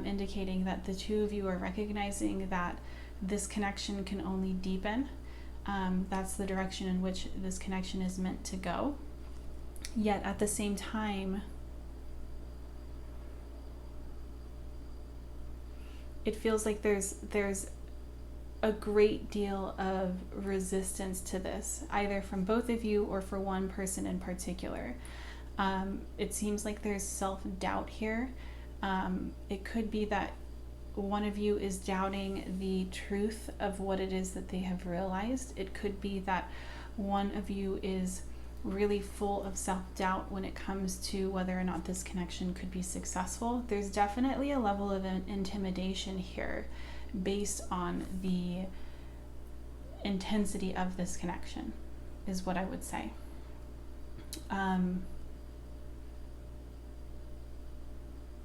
indicating that the two of you are recognizing that this connection can only deepen. That's the direction in which this connection is meant to go. Yet at the same time, it feels like there's a great deal of resistance to this, either from both of you or for one person in particular. It seems like there's self-doubt here. It could be that one of you is doubting the truth of what it is that they have realized. It could be that one of you is really full of self-doubt when it comes to whether or not this connection could be successful. There's definitely a level of intimidation here based on the intensity of this connection, is what I would say.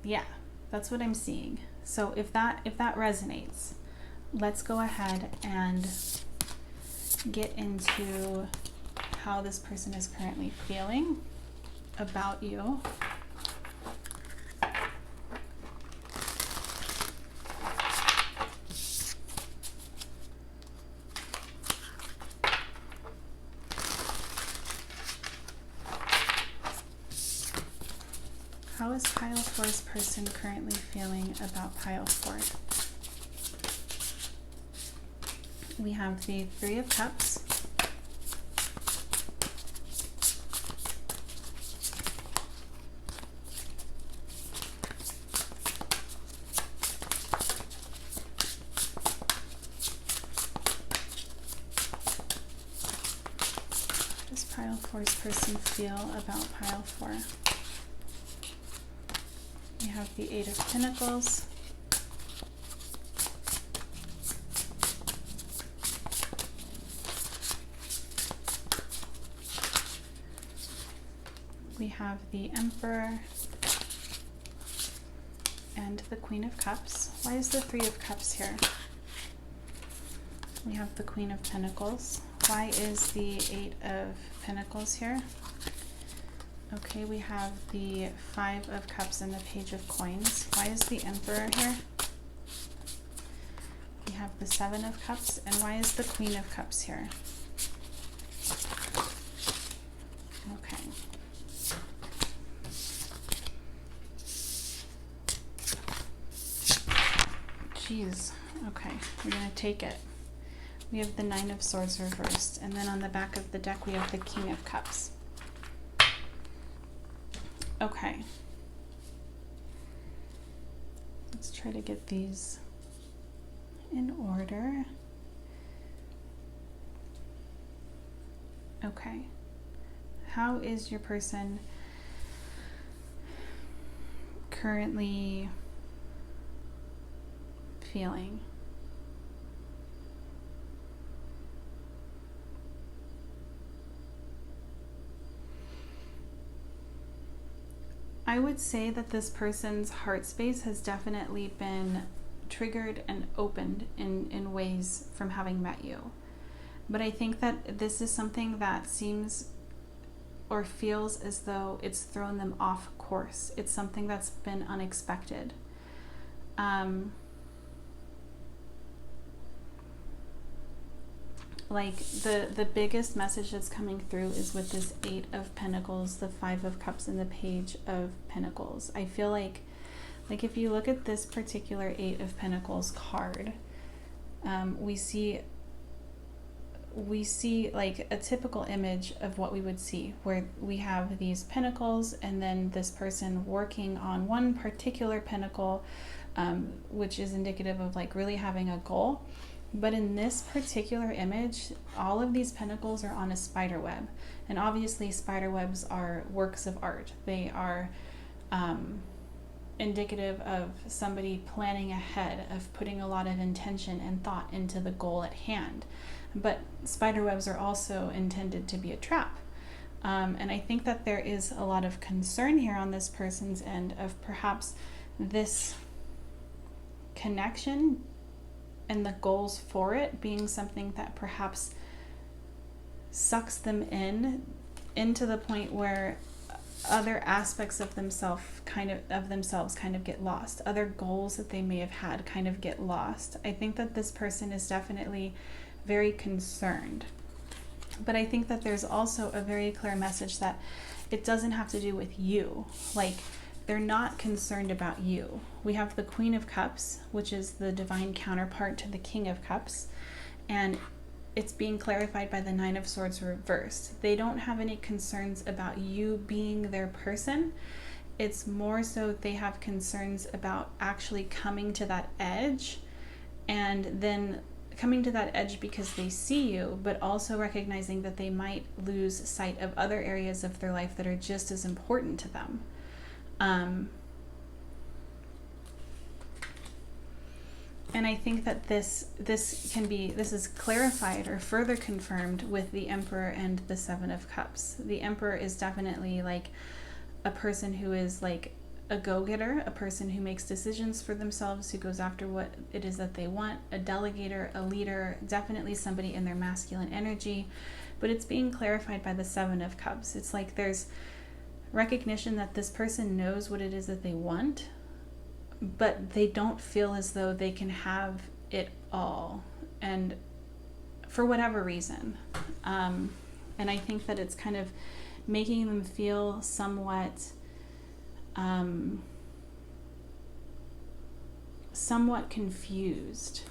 Yeah, that's what I'm seeing. So if that resonates, let's go ahead and get into how this person is currently feeling about you. How is pile 4's person currently feeling about pile 4? We have the 3 of Cups. How does pile 4's person feel about pile 4? We have the 8 of Pentacles. We have the Emperor and the Queen of Cups. Why is the Three of Cups here? We have the Queen of Pentacles. Why is the Eight of Pentacles here? Okay, we have the Five of Cups and the Page of Coins. Why is the Emperor here? We have the Seven of Cups. And why is the Queen of Cups here? Okay. Jeez. Okay, we're going to take it. We have the Nine of Swords reversed. And then on the back of the deck, we have the King of Cups. Okay. Let's try to get these in order. Okay. How is your person currently feeling? I would say that this person's heart space has definitely been triggered and opened in ways from having met you. But I think that this is something that seems or feels as though it's thrown them off course. It's something that's been unexpected. Like the biggest message that's coming through is with this Eight of Pentacles, the Five of Cups, and the Page of Pentacles. I feel like if you look at this particular Eight of Pentacles card, we see like a typical image of what we would see, where we have these pentacles and then this person working on one particular pentacle, which is indicative of like really having a goal. But in this particular image, all of these pentacles are on a spider web. And obviously spider webs are works of art. They are indicative of somebody planning ahead, of putting a lot of intention and thought into the goal at hand. But spider webs are also intended to be a trap. And I think that there is a lot of concern here on this person's end of perhaps this connection and the goals for it being something that perhaps sucks them into the point where other aspects of themselves kind of get lost. Other goals that they may have had kind of get lost. I think that this person is definitely very concerned. But I think that there's also a very clear message that it doesn't have to do with you. Like, they're not concerned about you. We have the Queen of Cups, which is the divine counterpart to the King of Cups, and it's being clarified by the Nine of Swords reversed. They don't have any concerns about you being their person. It's more so they have concerns about actually coming to that edge, and then coming to that edge because they see you, but also recognizing that they might lose sight of other areas of their life that are just as important to them. And I think that this is clarified or further confirmed with the Emperor and the Seven of Cups. The Emperor is definitely like a person who is like a go-getter, a person who makes decisions for themselves, who goes after what it is that they want, a delegator, a leader, definitely somebody in their masculine energy. But it's being clarified by the Seven of Cups. It's like there's recognition that this person knows what it is that they want, but they don't feel as though they can have it all, and for whatever reason. And I think that it's kind of making them feel somewhat confused.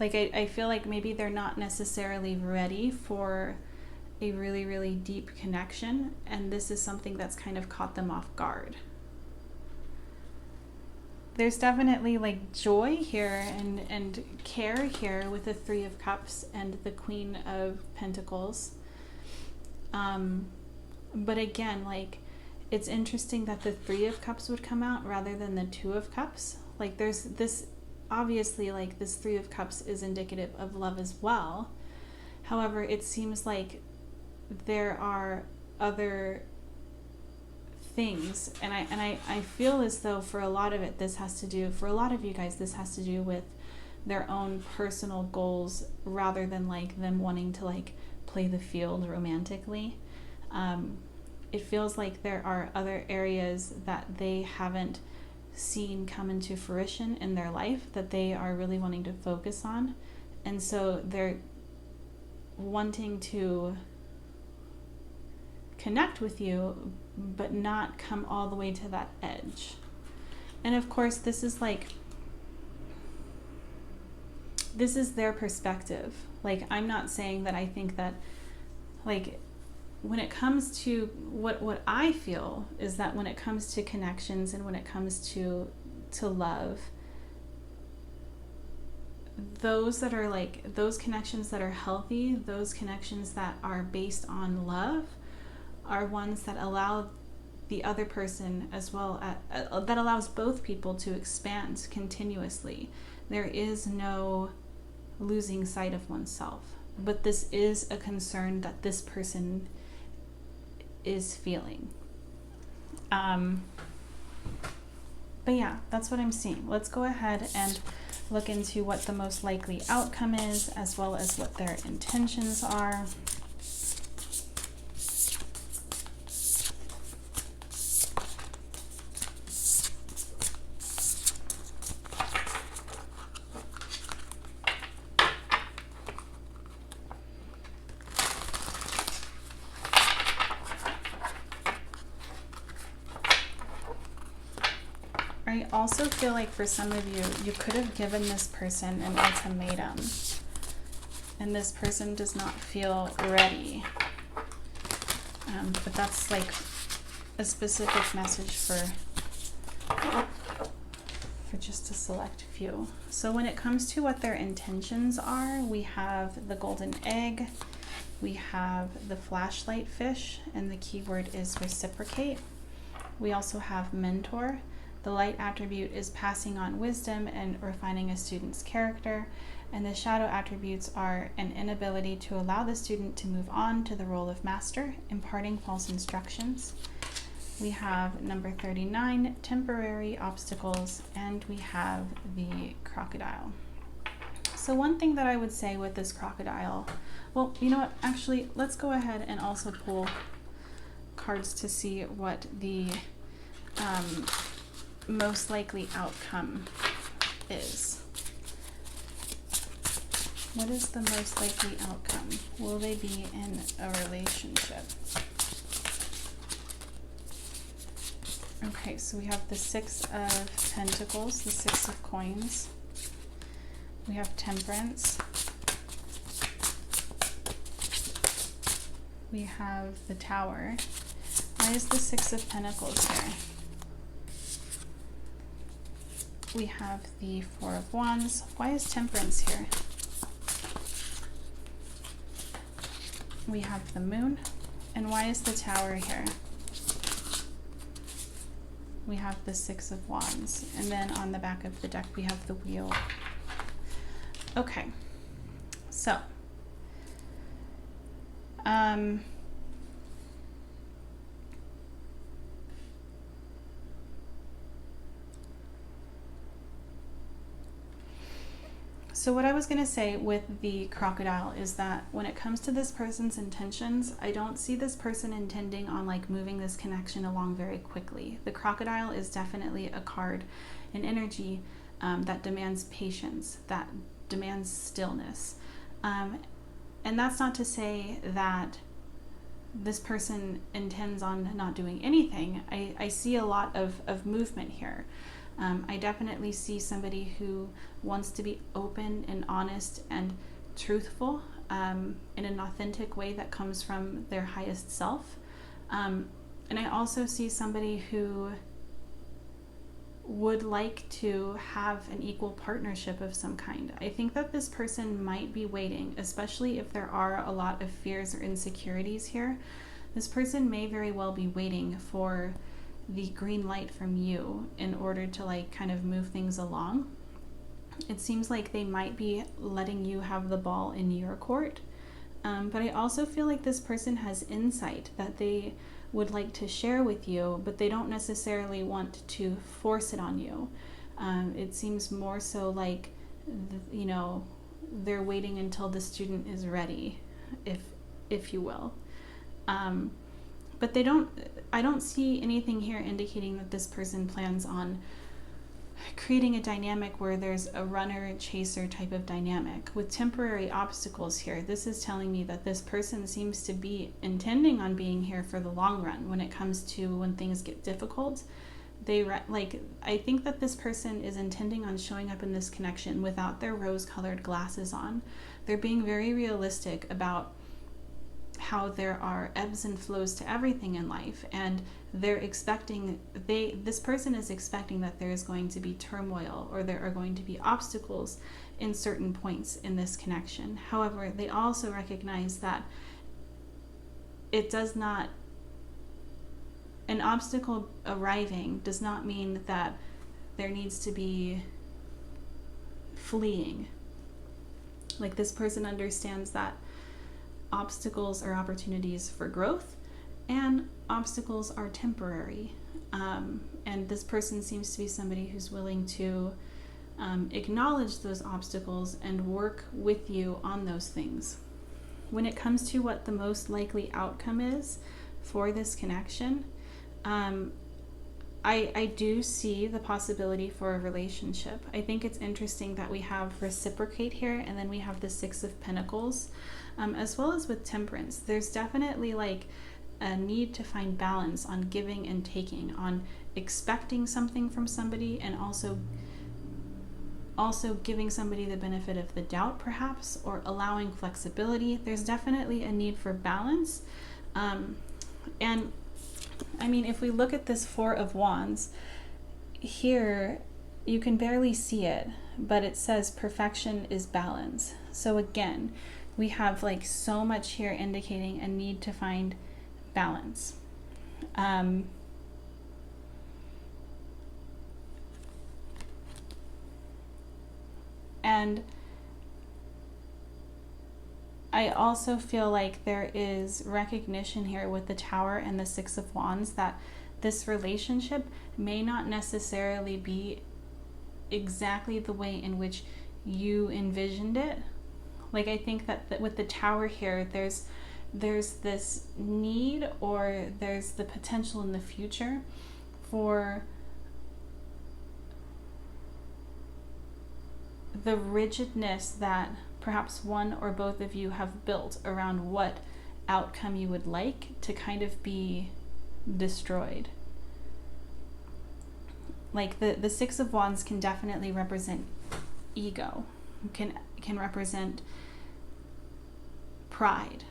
Like, I feel like maybe they're not necessarily ready for a really, really deep connection, and this is something that's kind of caught them off guard. There's definitely like joy here and care here with the Three of Cups and the Queen of Pentacles. But again, like, it's interesting that the Three of Cups would come out rather than the Two of Cups. Like, there's this, obviously, like, this Three of Cups is indicative of love as well. However, it seems like there are other things, and I feel as though for a lot of it, for a lot of you guys, this has to do with their own personal goals rather than like them wanting to like play the field romantically. It feels like there are other areas that they haven't seen come into fruition in their life that they are really wanting to focus on, and so they're wanting to connect with you but not come all the way to that edge. And of course, this is their perspective. Like, I'm not saying that I think that, like, when it comes to what I feel is that when it comes to connections and when it comes to love, those that are like those connections that are healthy, those connections that are based on love, are ones that allow the other person as well that allows both people to expand continuously. There is no losing sight of oneself, but this is a concern that this person is feeling. But yeah, that's what I'm seeing. Let's go ahead and look into what the most likely outcome is, as well as what their intentions are. I also feel like for some of you, you could have given this person an ultimatum, and this person does not feel ready. But that's like a specific message for just a select few. So when it comes to what their intentions are, we have the golden egg, we have the flashlight fish, and the keyword is reciprocate. We also have mentor. The light attribute is passing on wisdom and refining a student's character, and the shadow attributes are an inability to allow the student to move on to the role of master, imparting false instructions. We have number 39, temporary obstacles, and we have the crocodile. So one thing that I would say with this crocodile, well, you know what, actually, let's go ahead and also pull cards to see what the most likely outcome is. What is the most likely outcome? Will they be in a relationship? Okay, so we have the Six of Pentacles, the Six of Coins. We have Temperance. We have the Tower. Why is the Six of Pentacles here? We have the Four of Wands. Why is Temperance here? We have the Moon. And why is the Tower here? We have the Six of Wands. And then on the back of the deck, we have the Wheel. Okay. So, So what I was going to say with the crocodile is that when it comes to this person's intentions, I don't see this person intending on like moving this connection along very quickly. The crocodile is definitely a card, an energy that demands patience, that demands stillness. And that's not to say that this person intends on not doing anything. I see a lot of movement here. I definitely see somebody who wants to be open and honest and truthful in an authentic way that comes from their highest self. And I also see somebody who would like to have an equal partnership of some kind. I think that this person might be waiting, especially if there are a lot of fears or insecurities here. This person may very well be waiting for the green light from you in order to like kind of move things along. It seems like they might be letting you have the ball in your court, but I also feel like this person has insight that they would like to share with you, but they don't necessarily want to force it on you. It seems more so like, you know, they're waiting until the student is ready, if you will. But I don't see anything here indicating that this person plans on creating a dynamic where there's a runner chaser type of dynamic with temporary obstacles here. This is telling me that this person seems to be intending on being here for the long run when it comes to when things get difficult. I think that this person is intending on showing up in this connection without their rose-colored glasses on. They're being very realistic about how there are ebbs and flows to everything in life, and this person is expecting that there is going to be turmoil or there are going to be obstacles in certain points in this connection. However, they also recognize that an obstacle arriving does not mean that there needs to be fleeing. Like, this person understands that obstacles are opportunities for growth and obstacles are temporary. And this person seems to be somebody who's willing to acknowledge those obstacles and work with you on those things. When it comes to what the most likely outcome is for this connection, I do see the possibility for a relationship. I think it's interesting that we have reciprocate here, and then we have the Six of Pentacles, as well as with Temperance. There's definitely like a need to find balance on giving and taking, on expecting something from somebody and also giving somebody the benefit of the doubt, perhaps, or allowing flexibility. There's definitely a need for balance. And I mean, if we look at this Four of Wands, here you can barely see it, but it says perfection is balance. So again, we have like so much here indicating a need to find balance. And I also feel like there is recognition here with the Tower and the Six of Wands that this relationship may not necessarily be exactly the way in which you envisioned it. Like, I think that with the Tower here, there's this need, or there's the potential in the future for the rigidness that perhaps one or both of you have built around what outcome you would like to kind of be destroyed. Like the Six of Wands can definitely represent ego, can represent pride.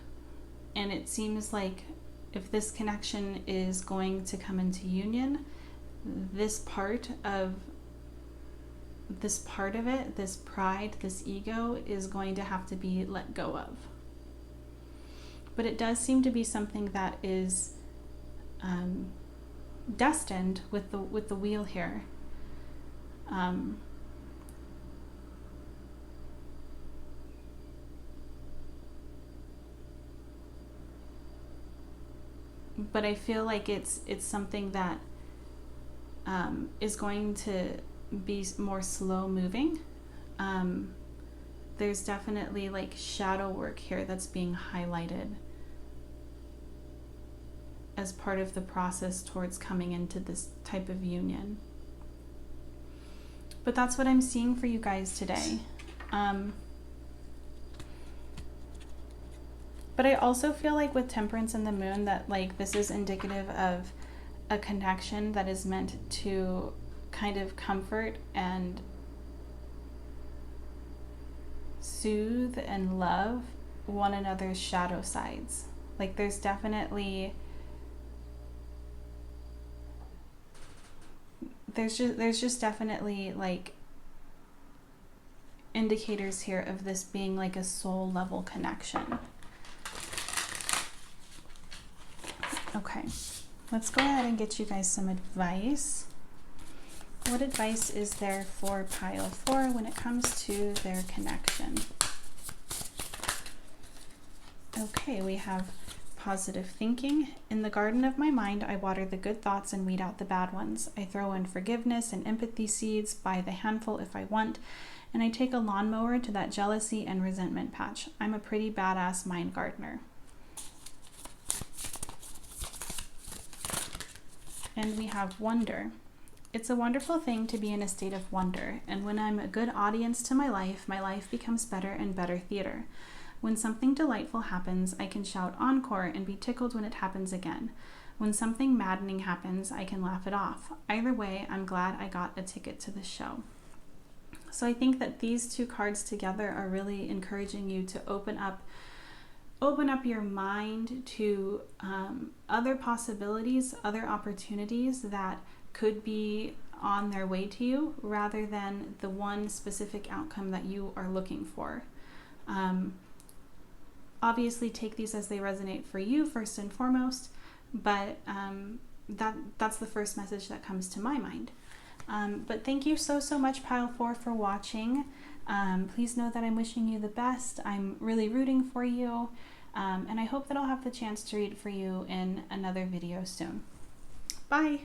And it seems like if this connection is going to come into union, this part of it, this pride, this ego, is going to have to be let go of. But it does seem to be something that is destined with the wheel here. But I feel like it's something that is going to be more slow moving. There's definitely like shadow work here that's being highlighted as part of the process towards coming into this type of union. But that's what I'm seeing for you guys today. But I also feel like with Temperance and the Moon that like this is indicative of a connection that is meant to kind of comfort and soothe and love one another's shadow sides. Like there's definitely there's just definitely like indicators here of this being like a soul level connection. Okay, let's go ahead and get you guys some advice. What advice is there for pile 4 when it comes to their connection? Okay, we have positive thinking. In the garden of my mind, I water the good thoughts and weed out the bad ones. I throw in forgiveness and empathy seeds by the handful if I want, and I take a lawnmower to that jealousy and resentment patch. I'm a pretty badass mind gardener. And we have wonder. It's a wonderful thing to be in a state of wonder, and when I'm a good audience to my life becomes better and better theater. When something delightful happens, I can shout encore and be tickled when it happens again. When something maddening happens, I can laugh it off. Either way, I'm glad I got a ticket to the show. So I think that these two cards together are really encouraging you to open up your mind to other possibilities, other opportunities that could be on their way to you, rather than the one specific outcome that you are looking for. Obviously take these as they resonate for you first and foremost, but that's the first message that comes to my mind. But thank you so much, Pile 4, for watching. Please know that I'm wishing you the best. I'm really rooting for you, and I hope that I'll have the chance to read for you in another video soon. Bye!